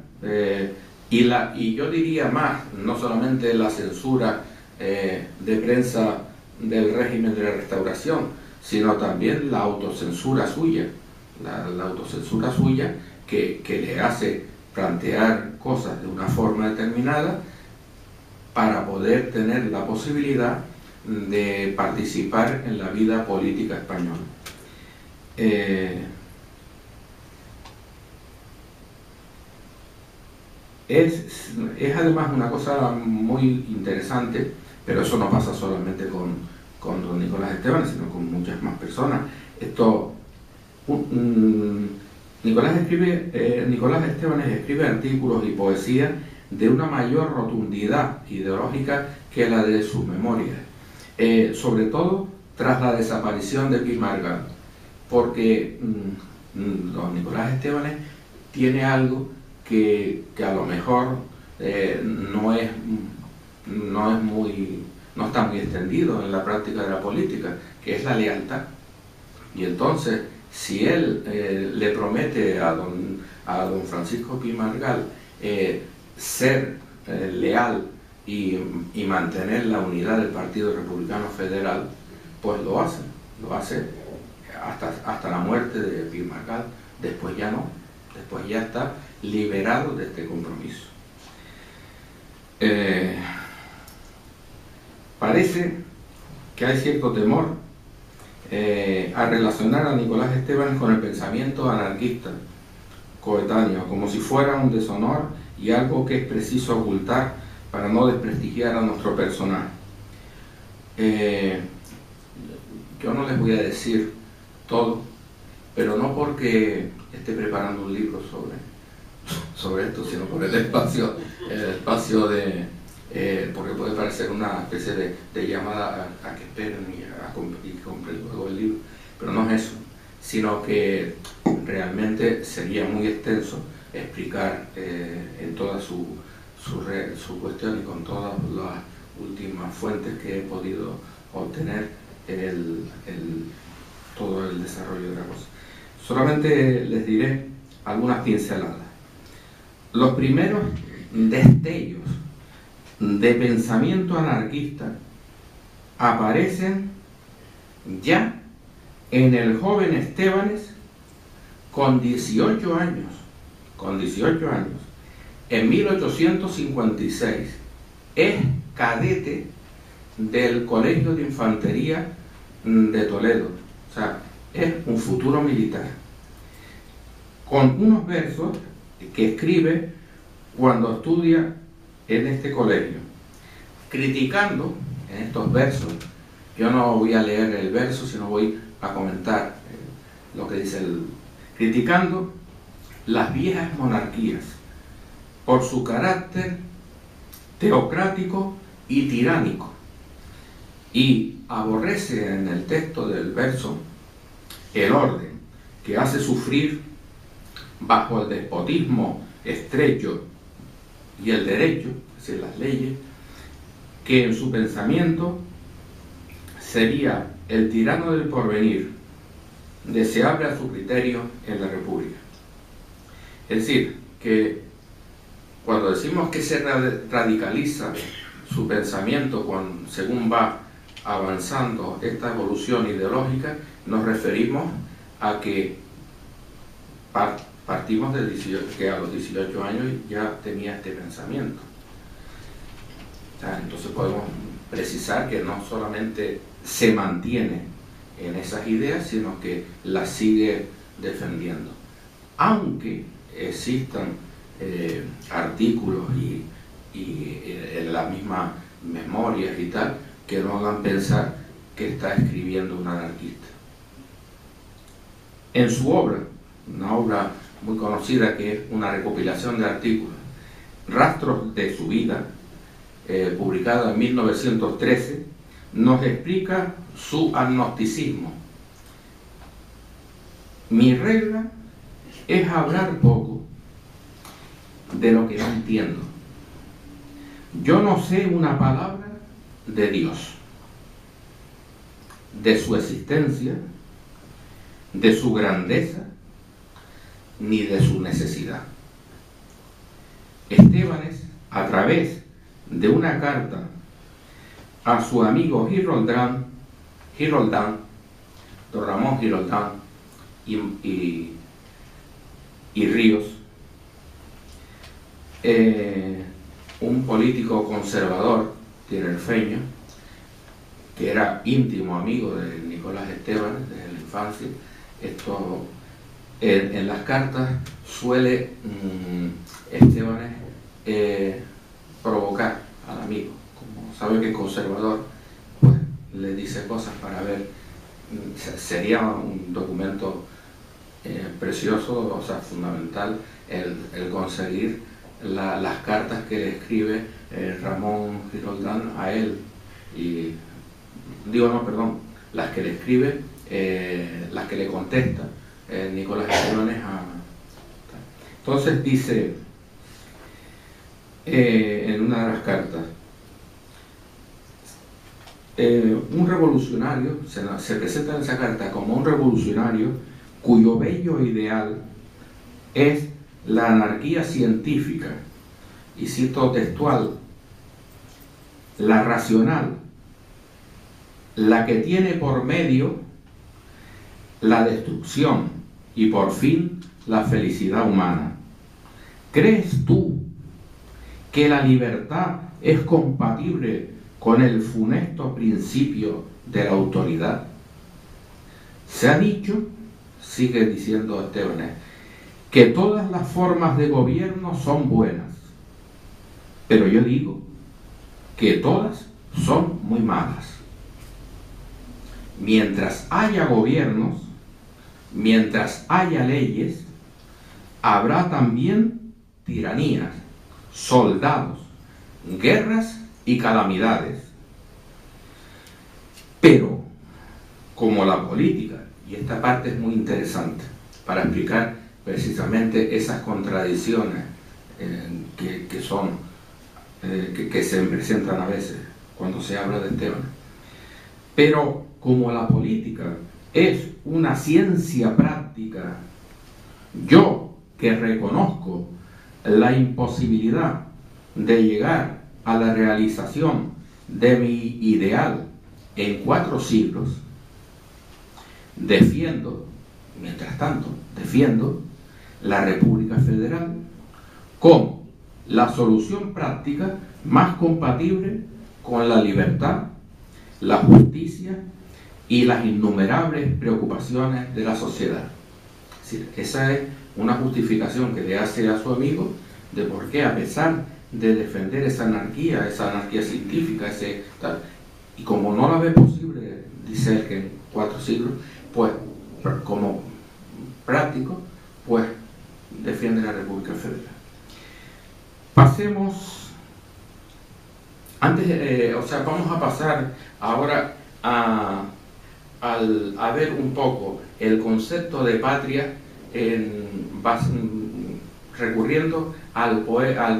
y yo diría más, no solamente la censura de prensa del régimen de la Restauración, sino también la autocensura suya, la autocensura suya que le hace plantear cosas de una forma determinada para poder tener la posibilidad de participar en la vida política española. Es además una cosa muy interesante, pero eso no pasa solamente con don Nicolás Estebanes, sino con muchas más personas. Nicolás Estebanes escribe artículos y poesía de una mayor rotundidad ideológica que la de sus memorias, sobre todo tras la desaparición de Pi Margall, porque don Nicolás Estebanes tiene algo que a lo mejor no está muy extendido en la práctica de la política, que es la lealtad. Y entonces, si él le promete a don Francisco Pi Margall ser leal y mantener la unidad del Partido Republicano Federal, pues lo hace hasta la muerte de Pi Margall. Después ya no, después ya está liberado de este compromiso. Parece que hay cierto temor a relacionar a Nicolás Estebanes con el pensamiento anarquista coetáneo, como si fuera un deshonor y algo que es preciso ocultar para no desprestigiar a nuestro personaje. Yo no les voy a decir todo, pero no porque esté preparando un libro sobre esto, sino por el espacio porque puede parecer una especie de llamada a que esperen y compren luego el libro, pero no es eso, sino que realmente sería muy extenso explicar en toda su cuestión y con todas las últimas fuentes que he podido obtener todo el desarrollo de la cosa. Solamente les diré algunas pinceladas. Los primeros destellos de pensamiento anarquista aparecen ya en el joven Estébanez con 18 años, en 1856, es cadete del Colegio de Infantería de Toledo, o sea, es un futuro militar, con unos versos que escribe cuando estudia en este colegio, criticando en estos versos. Yo no voy a leer el verso, sino voy a comentar lo que dice criticando las viejas monarquías por su carácter teocrático y tiránico, y aborrece en el texto del verso el orden que hace sufrir bajo el despotismo estrecho y el derecho, es decir, las leyes, que en su pensamiento sería el tirano del porvenir, deseable a su criterio en la República. Es decir, que cuando decimos que se radicaliza su pensamiento según va avanzando esta evolución ideológica, nos referimos a que partimos del 18, que a los 18 años ya tenía este pensamiento. O sea, entonces podemos precisar que no solamente se mantiene en esas ideas, sino que las sigue defendiendo. Aunque existan artículos y en las mismas memorias y tal, que no hagan pensar que está escribiendo un anarquista. En su obra, una obra muy conocida que es una recopilación de artículos, Rastros de su vida, publicada en 1913, nos explica su agnosticismo. Mi regla es hablar poco de lo que no entiendo. Yo no sé una palabra de Dios, de su existencia, de su grandeza, ni de su necesidad. Estébanez, a través de una carta a su amigo Giroldán, don Ramón Giroldán y Ríos, un político conservador tinerfeño que era íntimo amigo de Nicolás Estébanez desde la infancia. Esto en las cartas suele Estébanez provocar al amigo, como sabe que es conservador, pues le dice cosas para ver. Sería un documento precioso, o sea, fundamental el conseguir las cartas que le escribe Ramón Giroldán a él, las que le escribe, las que le contesta Nicolás Estébanez Entonces dice en una de las cartas, un revolucionario, se presenta en esa carta como un revolucionario cuyo bello ideal es la anarquía científica, y cito textual, la racional, la que tiene por medio la destrucción y por fin la felicidad humana. ¿Crees tú que la libertad es compatible con el funesto principio de la autoridad? Se ha dicho, sigue diciendo Estébanez, que todas las formas de gobierno son buenas, pero yo digo que todas son muy malas. Mientras haya gobiernos, mientras haya leyes, habrá también tiranías, soldados, guerras y calamidades. Pero, como la política, y esta parte es muy interesante para explicar precisamente esas contradicciones que se presentan a veces cuando se habla de Estébanez. Pero como la política es una ciencia práctica, práctica, yo que reconozco la imposibilidad de llegar a la realización de mi ideal en 4 siglos, mientras tanto, defiendo la República Federal como la solución práctica más compatible con la libertad, la justicia y las innumerables preocupaciones de la sociedad. Es decir, esa es una justificación que le hace a su amigo de por qué, a pesar de defender esa anarquía científica, y como no la ve posible, dice él, que en 4 siglos, pues como práctico, pues defiende la República Federal. Pasemos, vamos a pasar ahora a ver un poco el concepto de patria recurriendo al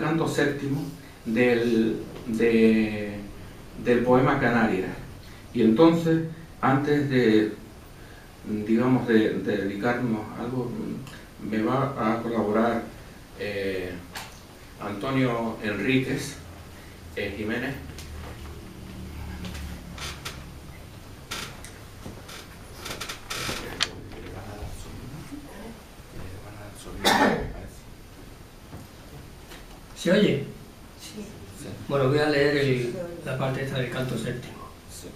canto séptimo del poema Canarias. Y entonces, antes de dedicarnos a algo, me va a colaborar Antonio Enríquez Jiménez. ¿Se oye? Sí. Bueno, voy a leer la parte esta del canto séptimo. Sí.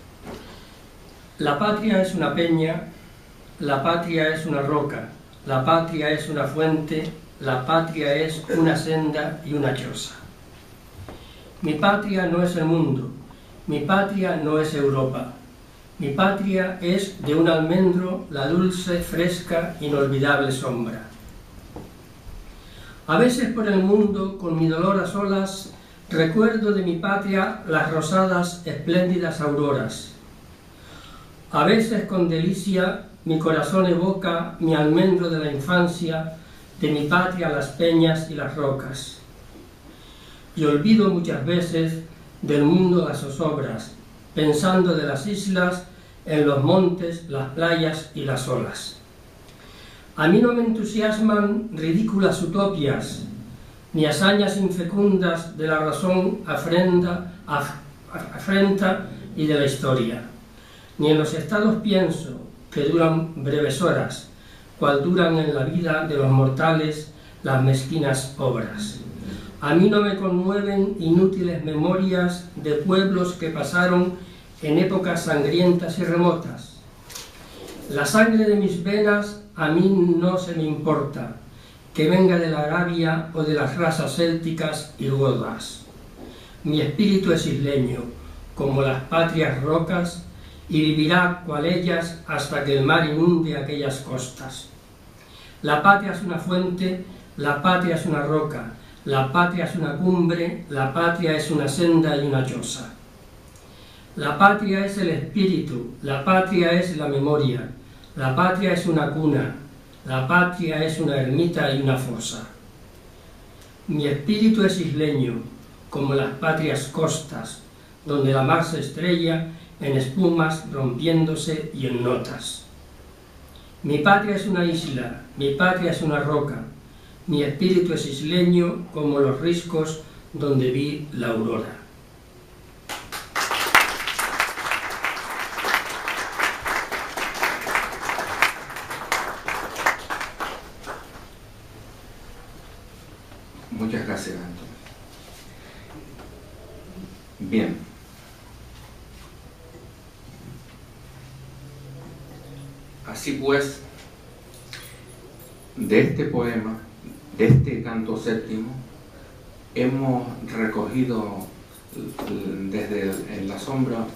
La patria es una peña, la patria es una roca, la patria es una fuente, la patria es una senda y una choza. Mi patria no es el mundo, mi patria no es Europa, mi patria es de un almendro la dulce, fresca, inolvidable sombra. A veces por el mundo, con mi dolor a solas, recuerdo de mi patria las rosadas, espléndidas auroras. A veces con delicia mi corazón evoca mi almendro de la infancia, de mi patria las peñas y las rocas. Y olvido muchas veces del mundo las zozobras, pensando de las islas en los montes, las playas y las olas. A mí no me entusiasman ridículas utopias, ni hazañas infecundas de la razón afrenta y de la historia. Ni en los estados pienso, que duran breves horas, cual duran en la vida de los mortales las mezquinas obras. A mí no me conmueven inútiles memorias de pueblos que pasaron en épocas sangrientas y remotas. La sangre de mis venas a mí no se me importa, que venga de la Arabia o de las razas célticas y godas. Mi espíritu es isleño, como las patrias rocas, y vivirá cual ellas hasta que el mar inunde aquellas costas. La patria es una fuente, la patria es una roca, la patria es una cumbre, la patria es una senda y una choza. La patria es el espíritu, la patria es la memoria, la patria es una cuna, la patria es una ermita y una fosa. Mi espíritu es isleño, como las patrias costas, donde la mar se estrella en espumas rompiéndose y en notas. Mi patria es una isla, mi patria es una roca, mi espíritu es isleño como los riscos donde vi la aurora. Muchas gracias, Antonio. Bien. Así pues, de este poema, de este canto séptimo, hemos recogido desde en la sombra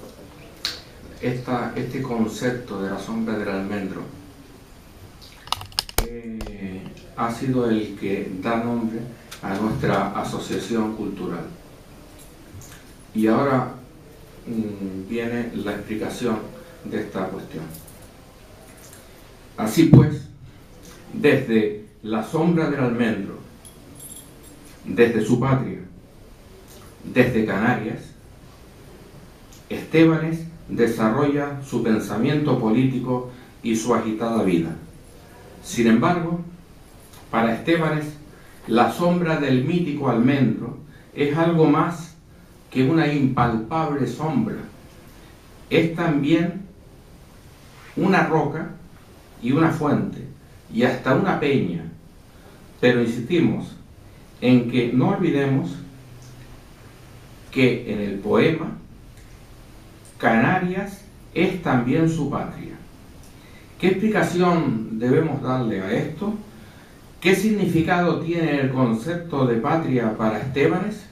este concepto de la sombra del almendro. Ha sido el que da nombre a nuestra asociación cultural. Y ahora viene la explicación de esta cuestión. Así pues, desde la sombra del almendro, desde su patria, desde Canarias, Estébanes desarrolla su pensamiento político y su agitada vida. Sin embargo, para Estébanez, la sombra del mítico almendro es algo más que una impalpable sombra. Es también una roca y una fuente, y hasta una peña. Pero insistimos en que no olvidemos que en el poema Canarias es también su patria. ¿Qué explicación debemos darle a esto? ¿Qué significado tiene el concepto de patria para Estébanez?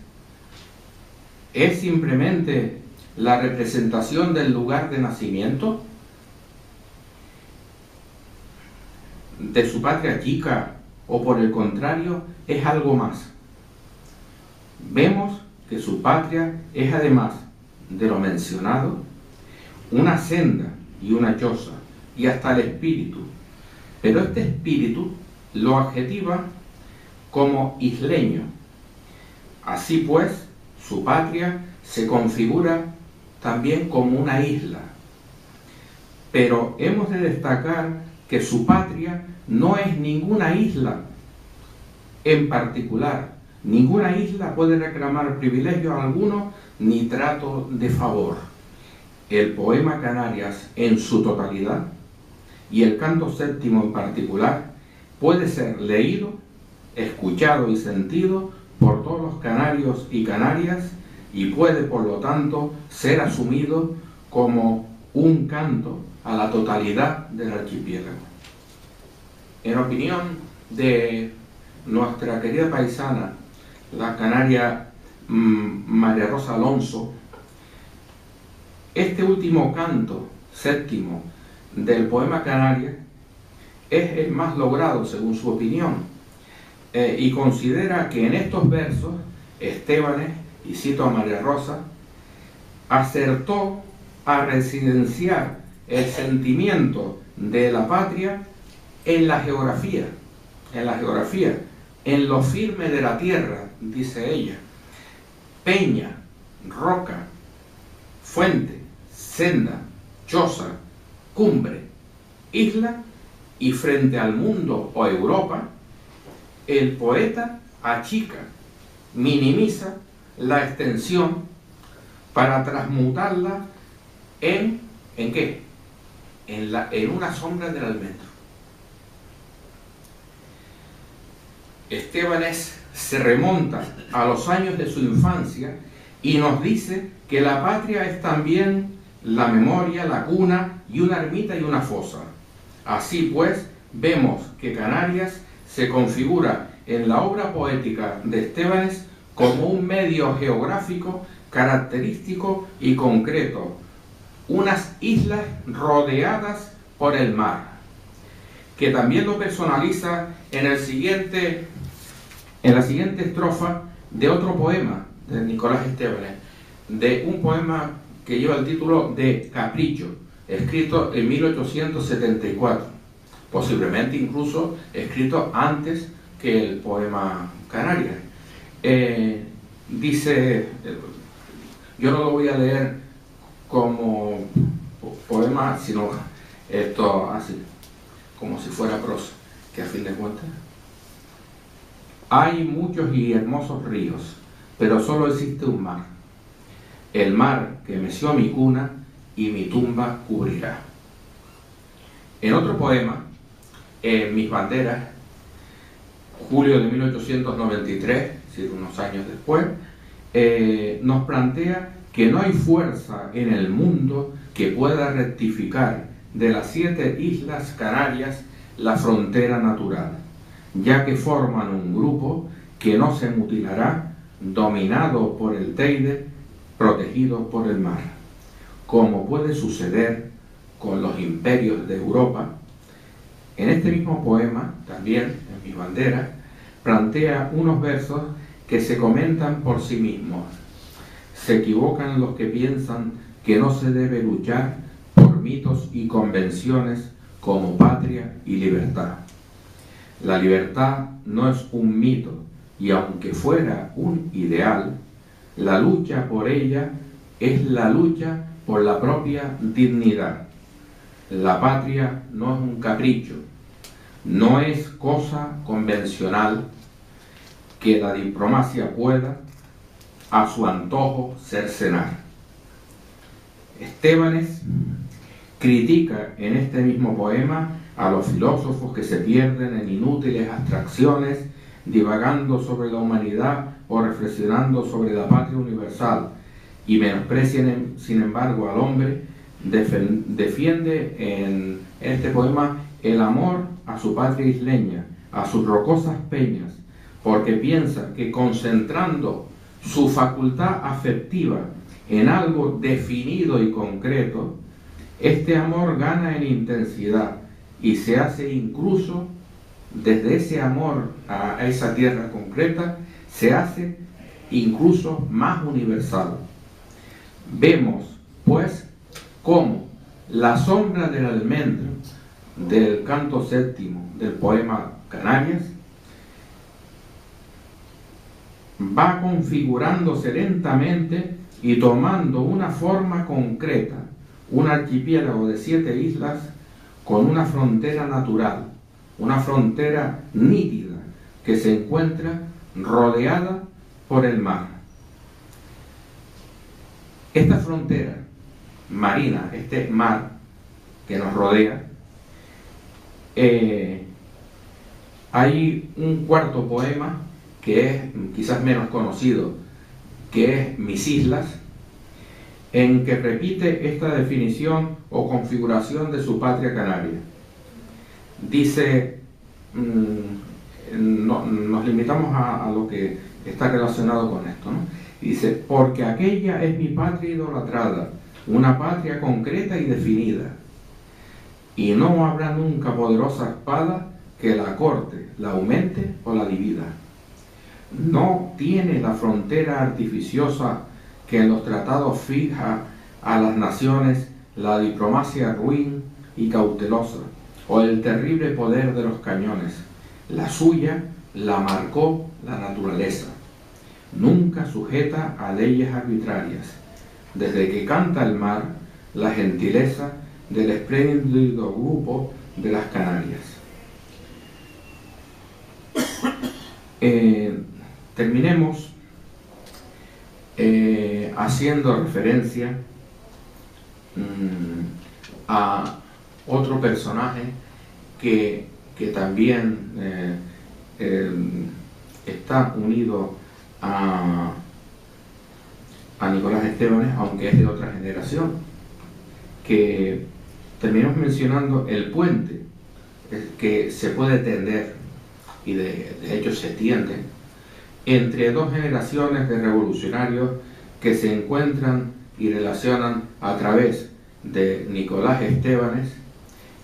¿Es simplemente la representación del lugar de nacimiento de su patria chica, o por el contrario es algo más? Vemos que su patria es, además de lo mencionado, una senda y una choza y hasta el espíritu, pero este espíritu lo adjetiva como isleño. Así pues, su patria se configura también como una isla, pero hemos de destacar que su patria no es ninguna isla en particular. Ninguna isla puede reclamar privilegio alguno ni trato de favor. El poema Canarias en su totalidad y el canto séptimo en particular puede ser leído, escuchado y sentido por todos los canarios y canarias y puede, por lo tanto, ser asumido como un canto a la totalidad del archipiélago. En opinión de nuestra querida paisana, la canaria María Rosa Alonso, este último canto séptimo del poema Canarias es el más logrado según su opinión, y considera que en estos versos Estébanez, y cito a María Rosa, acertó a residenciar el sentimiento de la patria en la geografía, en lo firme de la tierra, dice ella. Peña, roca, fuente, senda, choza, cumbre, isla, y frente al mundo o Europa, el poeta achica, minimiza la extensión para transmutarla ¿en qué? En una sombra del almendro. Estébanez se remonta a los años de su infancia y nos dice que la patria es también la memoria, la cuna y una ermita y una fosa. Así pues, vemos que Canarias se configura en la obra poética de Estébanez como un medio geográfico característico y concreto, unas islas rodeadas por el mar, que también lo personaliza en la siguiente estrofa de otro poema de Nicolás Estébanez, de un poema que lleva el título de Capricho, escrito en 1874, posiblemente incluso escrito antes que el poema Canarias. Dice, yo no lo voy a leer como poema, sino esto así, como si fuera prosa, que a fin de cuentas hay muchos y hermosos ríos, pero solo existe un mar, el mar que meció mi cuna y mi tumba cubrirá. En otro poema, en Mis banderas, julio de 1893, es decir, unos años después, nos plantea que no hay fuerza en el mundo que pueda rectificar de las 7 islas Canarias la frontera natural, ya que forman un grupo que no se mutilará, dominado por el Teide, protegido por el mar, como puede suceder con los imperios de Europa. En este mismo poema, también en Mis banderas, plantea unos versos que se comentan por sí mismos. Se equivocan los que piensan que no se debe luchar por mitos y convenciones como patria y libertad. La libertad no es un mito, y aunque fuera un ideal, la lucha por ella es la lucha por la propia dignidad. La patria no es un capricho, No es cosa convencional que la diplomacia pueda a su antojo cercenar. Estebanes critica en este mismo poema a los filósofos que se pierden en inútiles abstracciones, divagando sobre la humanidad o reflexionando sobre la patria universal, y menosprecian sin embargo al hombre. Defiende en este poema el amor a su patria isleña, a sus rocosas peñas, porque piensa que concentrando su facultad afectiva en algo definido y concreto, este amor gana en intensidad y se hace incluso, desde ese amor a esa tierra concreta, se hace incluso más universal. Vemos, pues, cómo la sombra del almendro del canto séptimo del poema Canarias va configurándose lentamente y tomando una forma concreta, un archipiélago de 7 islas con una frontera natural, una frontera nítida que se encuentra rodeada por el mar. Esta frontera marina, este mar que nos rodea, hay un cuarto poema que es quizás menos conocido, que es Mis Islas, en que repite esta definición o configuración de su patria canaria. Dice, nos limitamos a lo que está relacionado con esto, ¿no? Dice, porque aquella es mi patria idolatrada, una patria concreta y definida, y no habrá nunca poderosa espada que la corte, la aumente o la divida. No tiene la frontera artificiosa que en los tratados fija a las naciones la diplomacia ruin y cautelosa, o el terrible poder de los cañones. La suya la marcó la naturaleza, nunca sujeta a leyes arbitrarias. Desde que canta el mar, la gentileza del espléndido grupo de las Canarias. Terminemos haciendo referencia a otro personaje que también está unido a Nicolás Estebanes, aunque es de otra generación, que terminamos mencionando el puente que se puede tender, y de hecho se tiende, entre dos generaciones de revolucionarios que se encuentran y relacionan a través de Nicolás Estebanes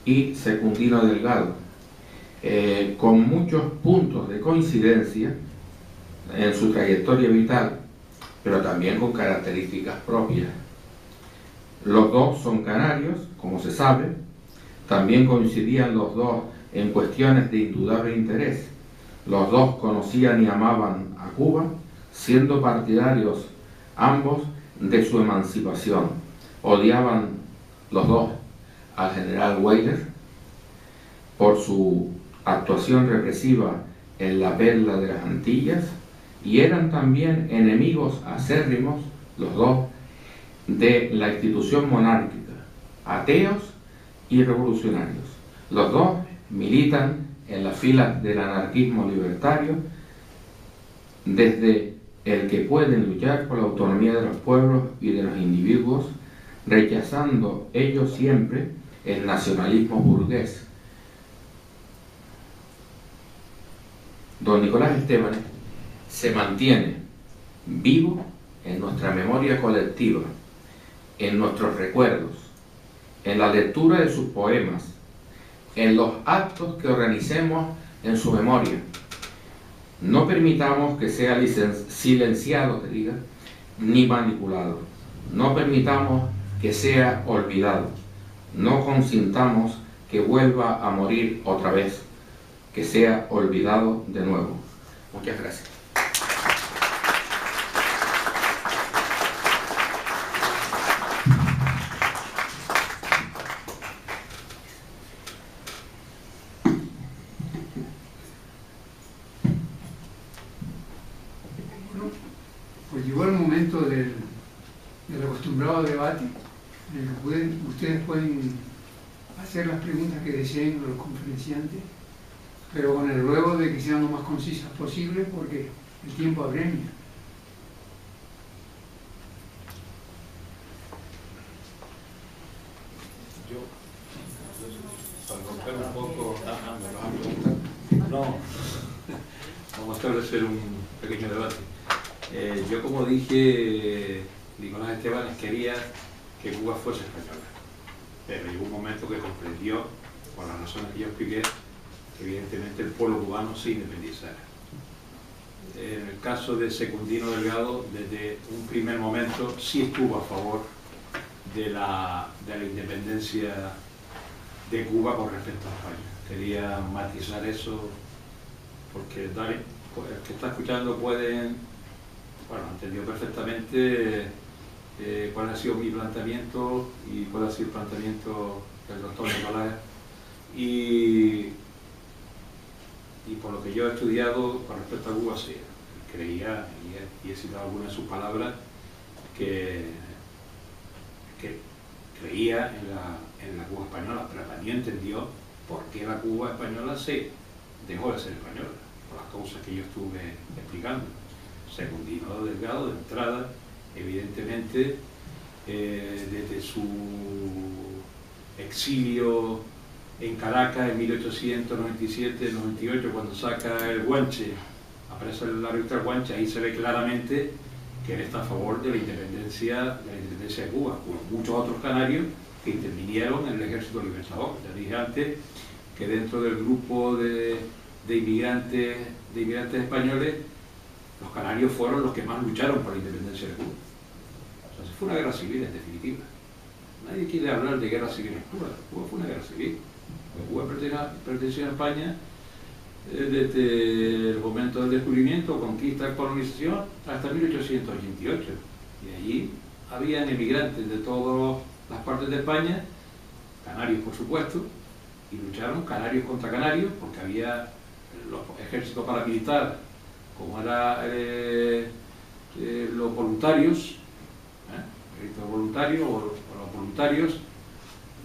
y Secundino Delgado, con muchos puntos de coincidencia en su trayectoria vital, pero también con características propias. Los dos son canarios, como se sabe. También coincidían los dos en cuestiones de indudable interés. Los dos conocían y amaban a Cuba, siendo partidarios ambos de su emancipación. Odiaban los dos al general Weyler por su actuación represiva en la perla de las Antillas, y eran también enemigos acérrimos, los dos, de la institución monárquica, ateos y revolucionarios. Los dos militan en las filas del anarquismo libertario, desde el que pueden luchar por la autonomía de los pueblos y de los individuos, rechazando ellos siempre el nacionalismo burgués. Don Nicolás Estebanes se mantiene vivo en nuestra memoria colectiva, en nuestros recuerdos, en la lectura de sus poemas, en los actos que organicemos en su memoria. No permitamos que sea silenciado, ni manipulado. No permitamos que sea olvidado. No consintamos que vuelva a morir otra vez, que sea olvidado de nuevo. Muchas gracias. Ustedes pueden hacer las preguntas que deseen a los conferenciantes, pero con el ruego de que sean lo más concisas posible porque el tiempo apremia. Yo, para romper un poco, ¿me vas a preguntar? No, vamos a establecer un pequeño debate. Yo, como dije, Nicolás Estebanes quería que Cuba fuese española, pero llegó un momento que comprendió, por las razones que yo expliqué, que evidentemente el pueblo cubano se independizara. En el caso de Secundino Delgado, desde un primer momento sí estuvo a favor de la independencia de Cuba con respecto a España. Quería matizar eso porque Dani, pues, el que está escuchando puede, bueno, ha entendido perfectamente cuál ha sido mi planteamiento y cuál ha sido el planteamiento del doctor Nicolás, y por lo que yo he estudiado con respecto a Cuba, sí, creía, y he citado algunas de sus palabras, que creía en la Cuba española, pero también entendió por qué la Cuba española se dejó de ser española, por las causas que yo estuve explicando. Secundino Delgado, de entrada, evidentemente, desde su exilio en Caracas en 1897-98, cuando saca el guanche, aparece la revista El Guanche, ahí se ve claramente que él está a favor de la independencia de Cuba, como muchos otros canarios que intervinieron en el Ejército Libertador. Ya dije antes que dentro del grupo de inmigrantes españoles, los canarios fueron los que más lucharon por la independencia de Cuba. O sea, fue una guerra civil, en definitiva. Nadie quiere hablar de guerra civil en Cuba. Cuba fue una guerra civil. Cuba pertenecía a España desde el momento del descubrimiento, conquista, colonización, hasta 1888. Y allí habían emigrantes de todas las partes de España, canarios por supuesto, y lucharon canarios contra canarios, porque había los ejércitos paramilitares, como eran los voluntarios, los voluntarios o los voluntarios.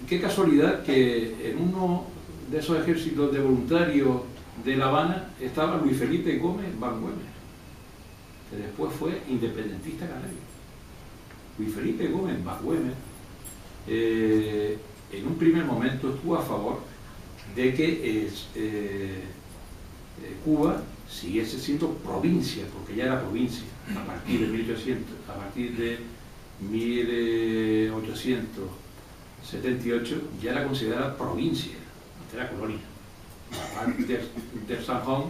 Y qué casualidad que en uno de esos ejércitos de voluntarios de La Habana estaba Luis Felipe Gómez Van Güemes, que después fue independentista canario. Luis Felipe Gómez Van Güemes en un primer momento estuvo a favor de que Cuba siguiese siendo provincia, porque ya era provincia a partir de 1878 ya era considerada provincia, antes era colonia. Del Sanjón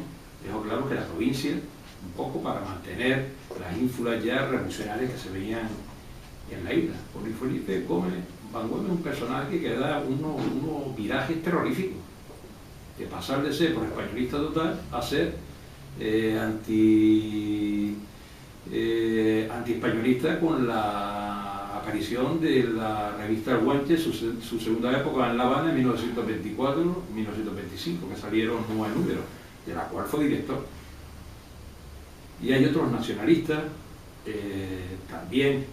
dejó claro que era provincia, un poco para mantener las ínfulas ya revolucionarias que se veían en la isla. Por Luis Felipe Gómez Van Güemes es un personaje que da unos virajes terroríficos, de pasar de ser por españolista total a ser anti-españolista con la aparición de la revista El Guanche, su segunda época en La Habana, en 1924-1925, que salieron 9 números, de la cual fue director. Y hay otros nacionalistas, también,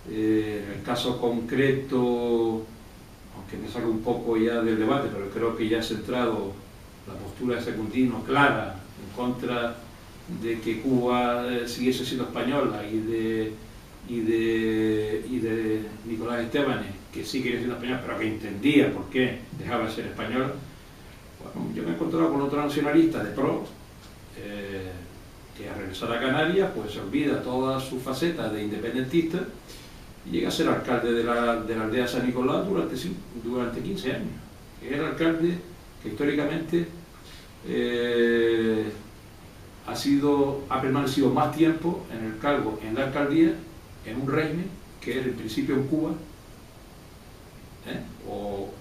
en el caso concreto, aunque me saca un poco ya del debate, pero creo que ya ha centrado la postura de Secundino clara en contra de que Cuba siguiese siendo española, y de Nicolás Estebanes, que sí quería ser español, pero que entendía por qué dejaba de ser español. Bueno, yo me he encontrado con otro nacionalista de pro, que al regresar a Canarias pues se olvida toda su faceta de independentista y llega a ser alcalde de la aldea San Nicolás durante 15 años. Era alcalde que históricamente ha permanecido más tiempo en el cargo, en la alcaldía, en un régimen que era en principio en Cuba, o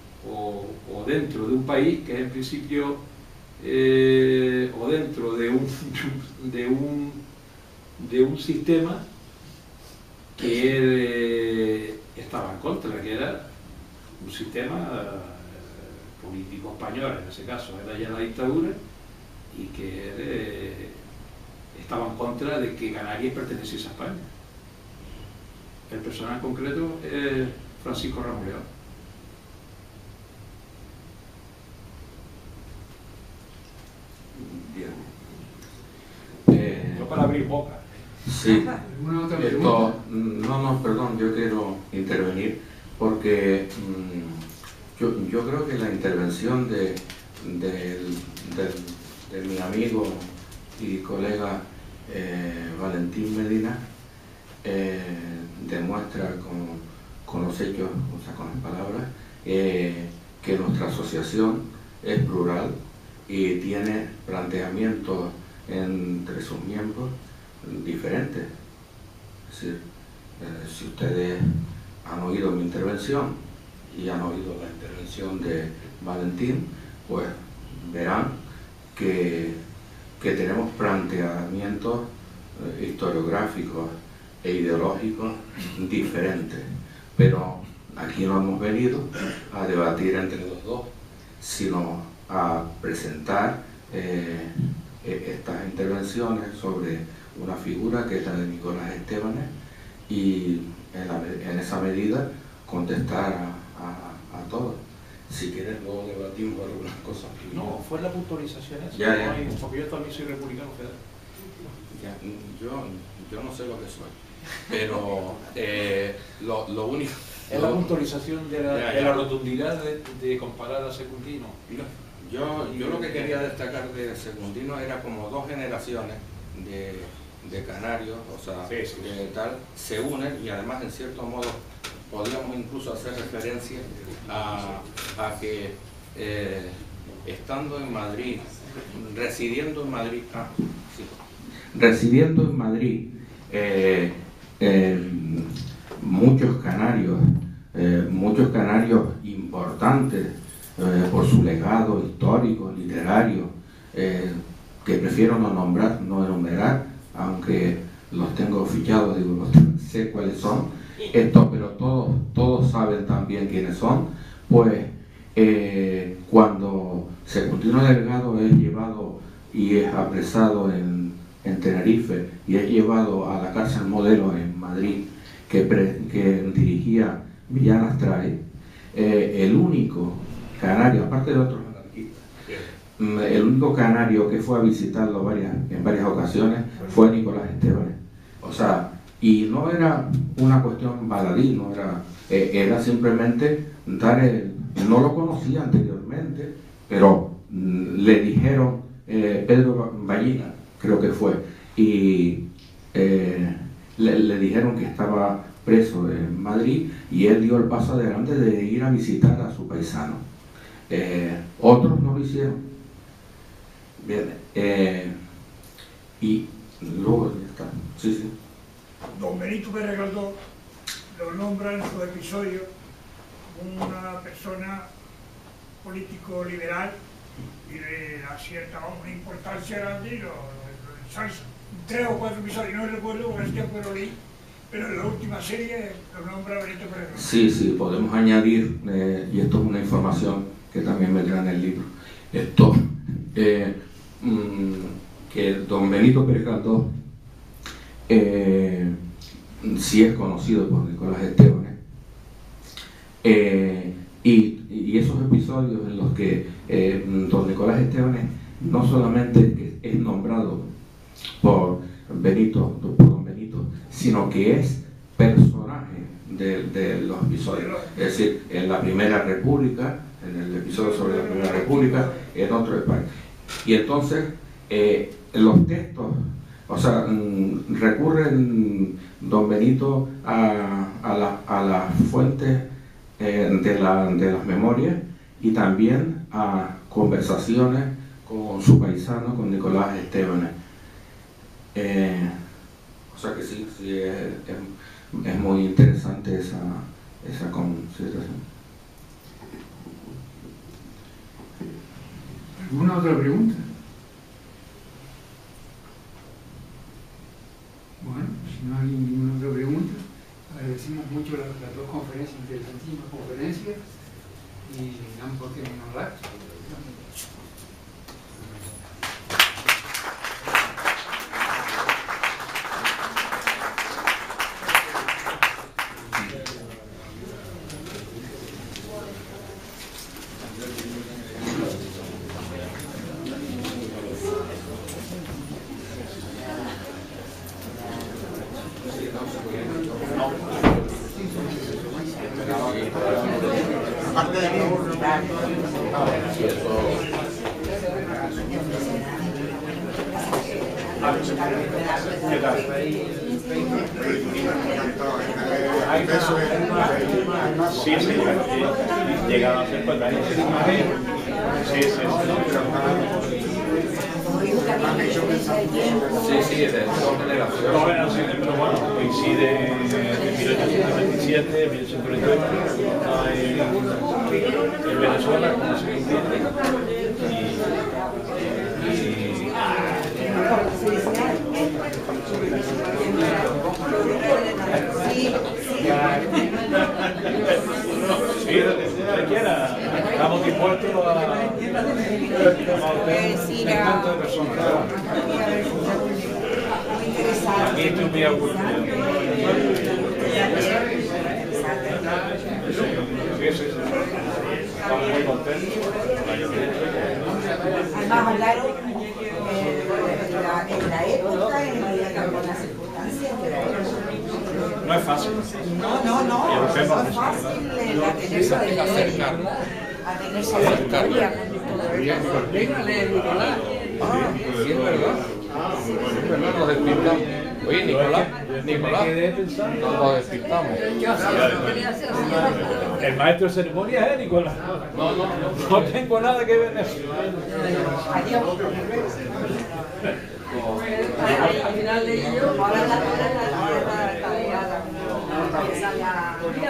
dentro de un país que es en principio, o dentro de un sistema que estaba en contra, que era un sistema político español, en ese caso era ya la dictadura, y que estaba en contra de que Canarias perteneciese a España. El personaje concreto es Francisco Ramos León. abrir boca. Sí. ¿Alguna otra pregunta? No, perdón, yo quiero intervenir porque yo creo que la intervención de mi amigo y colega Valentín Medina demuestra con los hechos, o sea, con las palabras, que nuestra asociación es plural y tiene planteamientos entre sus miembros diferentes. Es decir, si ustedes han oído mi intervención y han oído la intervención de Valentín, pues verán que tenemos planteamientos historiográficos e ideológicos diferentes, pero aquí no hemos venido a debatir entre los dos, sino a presentar estas intervenciones sobre una figura que es la de Nicolás Estebanes y en esa medida contestar a todos. Si quieres luego debatimos algunas cosas. No, fue la puntualización esa. Ya. Porque yo también soy republicano federal. Yo no sé lo que soy, pero lo único... Es la puntualización de la rotundidad de comparar a Secundino. Yo lo que quería destacar de Secundino era como dos generaciones de canarios, o sea, sí. Tal, se unen y además en cierto modo podríamos incluso hacer referencia a que estando en Madrid, residiendo en Madrid, muchos canarios importantes por su legado histórico, literario, que prefiero no enumerar, aunque los tengo fichados, digo, sé cuáles son, pero todos saben también quiénes son. Pues cuando Secundino Delgado es llevado y es apresado en Tenerife y es llevado a la cárcel Modelo en Madrid, que dirigía Millán Astray, el único canario, aparte de otros anarquistas, el único canario que fue a visitarlo en varias ocasiones fue Nicolás Estebanes. O sea, y no era una cuestión baladí, era simplemente no lo conocía anteriormente, pero le dijeron, Pedro Ballina creo que fue, y le dijeron que estaba preso en Madrid y él dio el paso adelante de ir a visitar a su paisano. Otros no lo hicieron. Bien, y luego ya está. Sí. Don Benito Pérez Galdós lo nombra en su episodio como una persona político liberal y le da cierta una importancia grande y lo ensalza. 3 o 4 episodios, no recuerdo porque el tiempo lo leí, pero en la última serie lo nombra Benito Pérez Galdós. Sí, podemos añadir, y esto es una información que también vendrá en el libro, que don Benito Pérez Galdós sí es conocido por Nicolás Estebanes, y esos episodios en los que don Nicolás Estebanes no solamente es nombrado por don Benito, sino que es personaje de los episodios, es decir, en la Primera República, en el episodio sobre la Primera República, en otro espacio. Y entonces los textos, o sea, recurren don Benito a las fuentes de las memorias y también a conversaciones con su paisano, con Nicolás Estebanes. O sea que sí es muy interesante esa consideración. ¿Alguna otra pregunta? Bueno, si no hay ninguna otra pregunta, agradecemos mucho las dos conferencias, interesantísimas conferencias, y damos por terminado el acto. Sí, sí, llegaba a ser 4 años. Sí, sí, Sí, de dos generaciones. no, pero bueno, coincide en 1827, 1828, en Venezuela, como se entiende, sí, lo que sea, quiera, estamos dispuestos a un de personas. Aquí estoy muy a gusto. Sí, sí, sí. Estamos muy contentos. Además hablaron en la época, con las circunstancias de la época. No es fácil. No, no es fácil atenerse a la historia. Atenerse a la historia. Dígale, Nicolás. Sí, es verdad. Es verdad, nos despistamos. Oye, Nicolás, nos despistamos. El maestro de ceremonia es Nicolás. No tengo nada que ver en eso. Adiós. Al final de ello, ahora la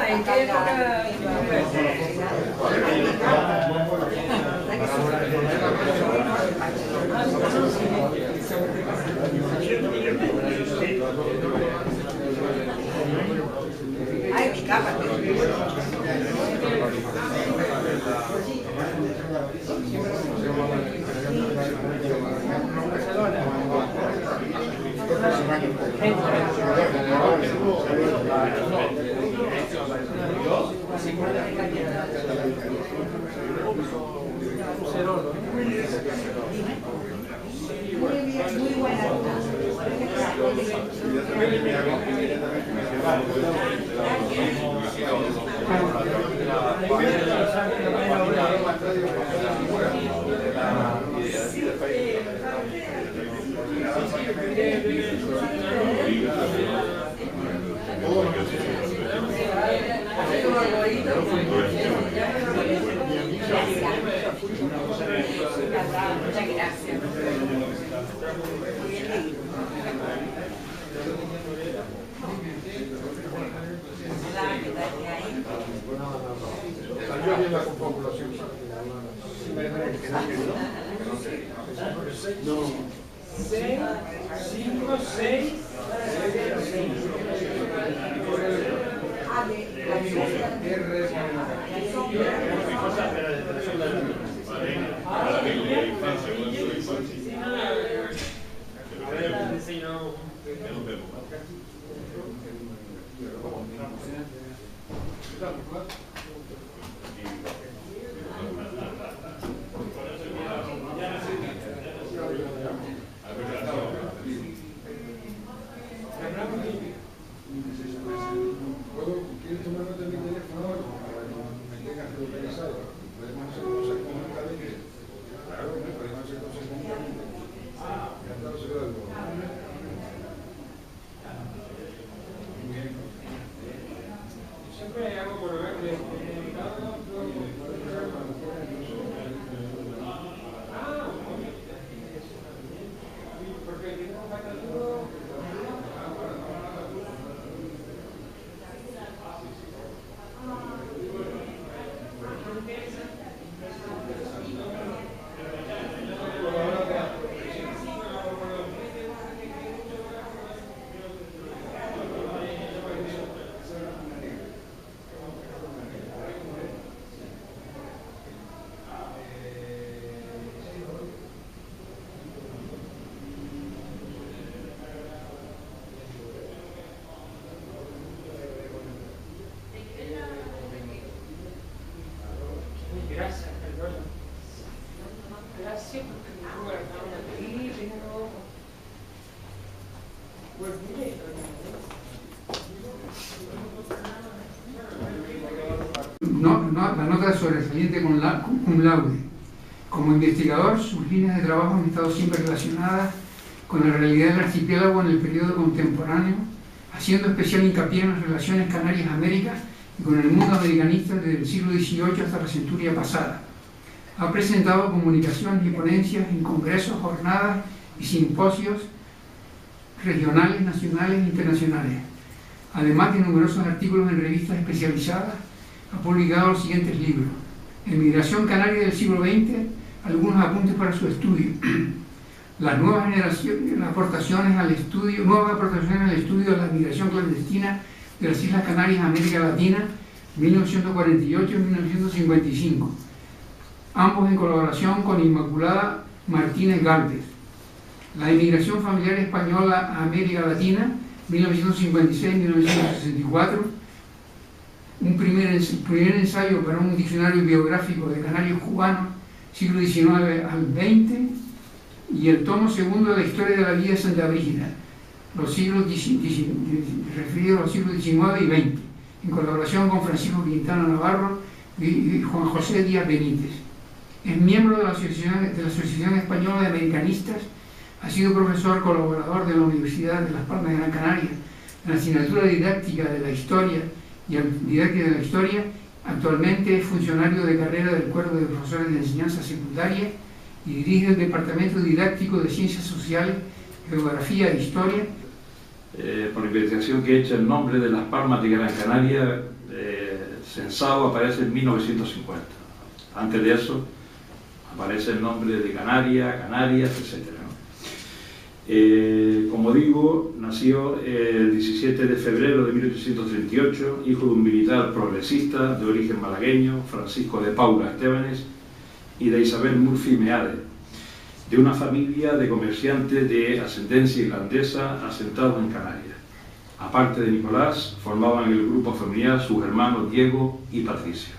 ¿en qué época? Ay, mi capa. Muy buena. Muchas gracias. ¿Quieres tomar nota de mi teléfono ahora? Para que me tengas localizado. Podemos hacer cosas conjuntamente. Claro, podemos hacer cosas conjuntamente. Ya está, se da algo. Siempre hago por ver que No la nota sobresaliente cum laude. Como investigador, sus líneas de trabajo han estado siempre relacionadas con la realidad del archipiélago en el periodo contemporáneo, haciendo especial hincapié en las relaciones Canarias-Américas y con el mundo americanista desde el siglo XVIII hasta la centuria pasada. Ha presentado comunicaciones y ponencias en congresos, jornadas y simposios regionales, nacionales e internacionales. Además de numerosos artículos en revistas especializadas, ha publicado los siguientes libros: Emigración canaria del siglo XX, algunos apuntes para su estudio. Las nuevas generaciones, las aportaciones al estudio, nuevas aportaciones al estudio de la migración clandestina de las Islas Canarias a América Latina, 1948-1955. Ambos en colaboración con Inmaculada Martínez Gálvez. La emigración familiar española a América Latina, 1956-1964. Un primer ensayo para un diccionario biográfico de canarios cubanos, siglo XIX al XX, y el tomo segundo de la historia de la vida de Santa Brígida, referido a los siglos XIX y XX, en colaboración con Francisco Quintana Navarro y Juan José Díaz Benítez. Es miembro de la Asociación Española de Americanistas, ha sido profesor colaborador de la Universidad de Las Palmas de Gran Canaria, en la asignatura didáctica de la historia y didáctica de la historia. Actualmente es funcionario de carrera del Cuerpo de Profesores de Enseñanza Secundaria y dirige el Departamento Didáctico de Ciencias Sociales, Geografía e Historia. Por la investigación que he hecho, el nombre de Las Palmas de Gran Canaria censado aparece en 1950. Antes de eso aparece el nombre de Canarias, etc. Como digo, nació el 17 de febrero de 1838, hijo de un militar progresista de origen malagueño, Francisco de Paula Estebanes, y de Isabel Murphy Meade, de una familia de comerciantes de ascendencia irlandesa asentados en Canarias. Aparte de Nicolás, formaban el grupo familiar sus hermanos Diego y Patricio.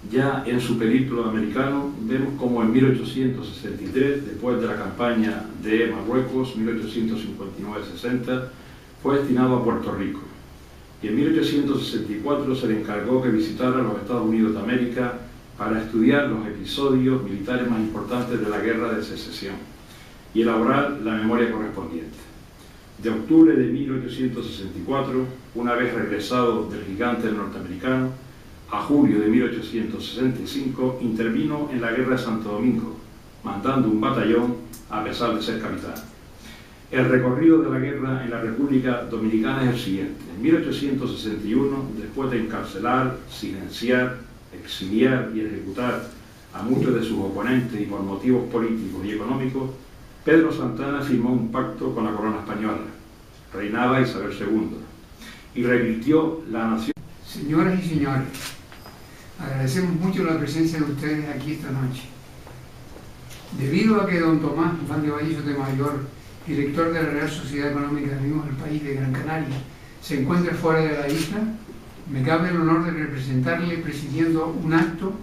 Ya en su periplo americano vemos como en 1863, después de la campaña de Marruecos, 1859-60, fue destinado a Puerto Rico. Y en 1864 se le encargó que visitara los Estados Unidos de América para estudiar los episodios militares más importantes de la Guerra de Secesión y elaborar la memoria correspondiente. De octubre de 1864, una vez regresado del gigante norteamericano, a julio de 1865 intervino en la Guerra de Santo Domingo, mandando un batallón a pesar de ser capitán. El recorrido de la guerra en la República Dominicana es el siguiente. En 1861, después de encarcelar, silenciar, exiliar y ejecutar a muchos de sus oponentes y por motivos políticos y económicos, Pedro Santana firmó un pacto con la corona española. Reinaba Isabel II y revirtió la nación. Señoras y señores, agradecemos mucho la presencia de ustedes aquí esta noche. Debido a que don Tomás Van de Valle Sotomayor, director de la Real Sociedad Económica de Amigos del País de Gran Canaria, se encuentra fuera de la isla, me cabe el honor de representarle presidiendo un acto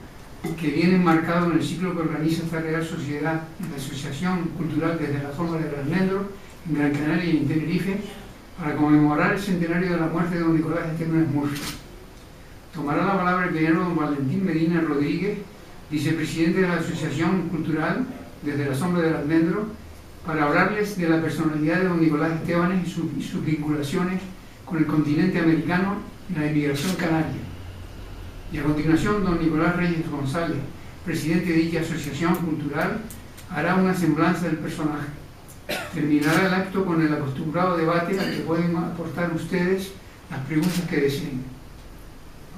que viene enmarcado en el ciclo que organiza esta Real Sociedad, la Asociación Cultural desde la Sombra del Almendro, en Gran Canaria y en Tenerife, para conmemorar el centenario de la muerte de don Nicolás Estebanes Murphy. Tomará la palabra el ingeniero don Valentín Medina Rodríguez, vicepresidente de la Asociación Cultural desde la Sombra del Almendro, para hablarles de la personalidad de don Nicolás Estebanes y sus vinculaciones con el continente americano y la inmigración canaria. Y a continuación, don Nicolás Reyes González, presidente de dicha asociación cultural, hará una semblanza del personaje. Terminará el acto con el acostumbrado debate al que pueden aportar ustedes las preguntas que deseen.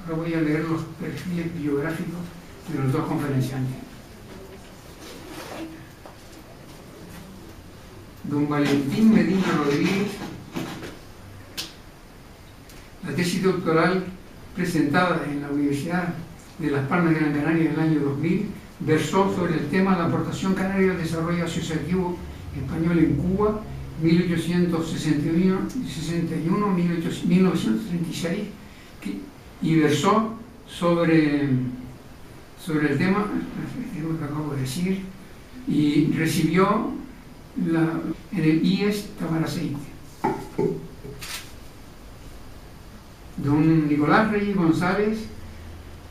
Ahora voy a leer los perfiles biográficos de los dos conferenciantes. Don Valentín Medina Rodríguez, la tesis doctoral presentada en la Universidad de Las Palmas de Gran Canaria en el año 2000 versó sobre el tema la aportación canaria al desarrollo asociativo español en Cuba, 1861-1936, y versó sobre el tema que acabo de decir, y recibió en el IES Tamaraceite. Don Nicolás Reyes González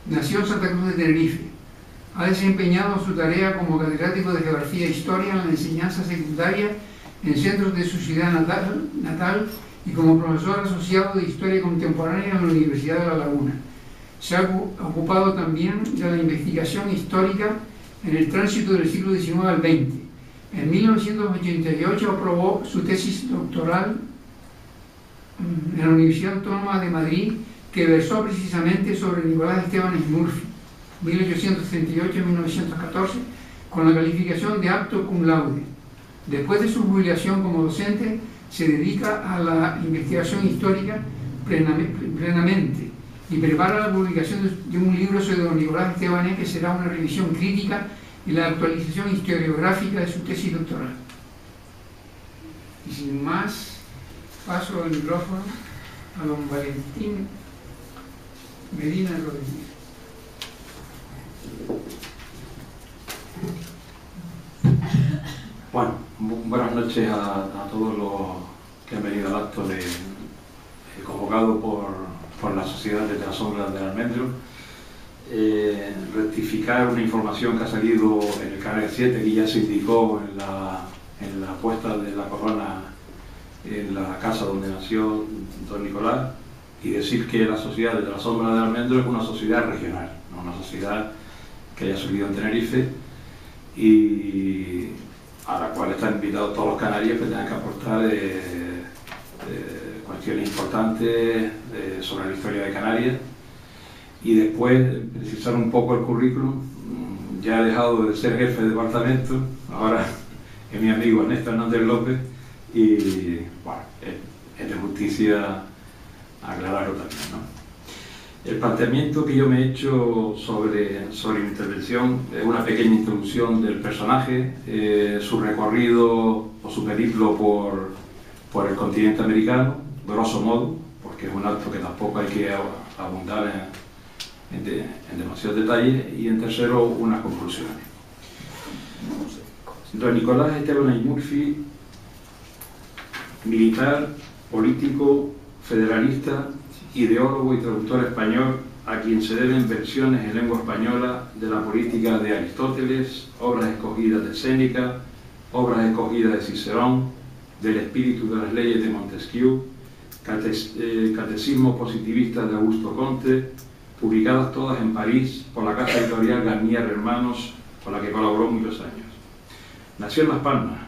nació en Santa Cruz de Tenerife. Ha desempeñado su tarea como catedrático de Geografía e Historia en la enseñanza secundaria en centros de su ciudad natal y como profesor asociado de Historia Contemporánea en la Universidad de La Laguna. Se ha ocupado también de la investigación histórica en el tránsito del siglo XIX al XX. En 1988 aprobó su tesis doctoral en la Universidad Autónoma de Madrid, que versó precisamente sobre Nicolás Estebanes Murphy, 1838-1914, con la calificación de apto cum laude. Después de su jubilación como docente, se dedica a la investigación histórica plenamente y prepara la publicación de un libro sobre don Nicolás Estebanes, que será una revisión crítica y la actualización historiográfica de su tesis doctoral. Y sin más, paso el micrófono a don Valentín Medina Rodríguez. Bueno, buenas noches a todos los que han venido al acto convocado por la Sociedad de la Sombra del Almendro. Rectificar una información que ha salido en el Canal 7, que ya se indicó en la puesta de la corona en la casa donde nació don Nicolás, y decir que la Sociedad de la Sombra del Almendro es una sociedad regional, no una sociedad que haya surgido en Tenerife, y a la cual están invitados todos los canarios que tengan que aportar cuestiones importantes sobre la historia de Canarias. Y después precisar un poco el currículum. Ya he dejado de ser jefe de departamento, ahora es mi amigo Ernesto Hernández López, y bueno, es de justicia aclararlo también, ¿no? El planteamiento que yo me he hecho sobre mi intervención es una pequeña introducción del personaje, su recorrido o su periplo por el continente americano, grosso modo, porque es un acto que tampoco hay que abundar en demasiados detalles, y en tercero, unas conclusiones. Don Nicolás Estebanes Murphy, militar, político, federalista, ideólogo y traductor español, a quien se deben versiones en lengua española de la política de Aristóteles, obras escogidas de Séneca, obras escogidas de Cicerón, del espíritu de las leyes de Montesquieu, catecismo positivista de Augusto Comte, publicadas todas en París por la casa editorial Garnier Hermanos, con la que colaboró muchos años. Nació en Las Palmas.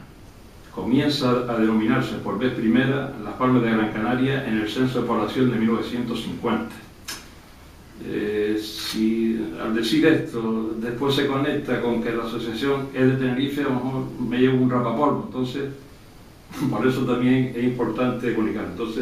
Comienza a denominarse por vez primera Las Palmas de Gran Canaria en el censo de población de 1950. Si al decir esto después se conecta con que la asociación es de Tenerife, a lo mejor me llevo un rapapolvo, entonces por eso también es importante comunicar. Entonces,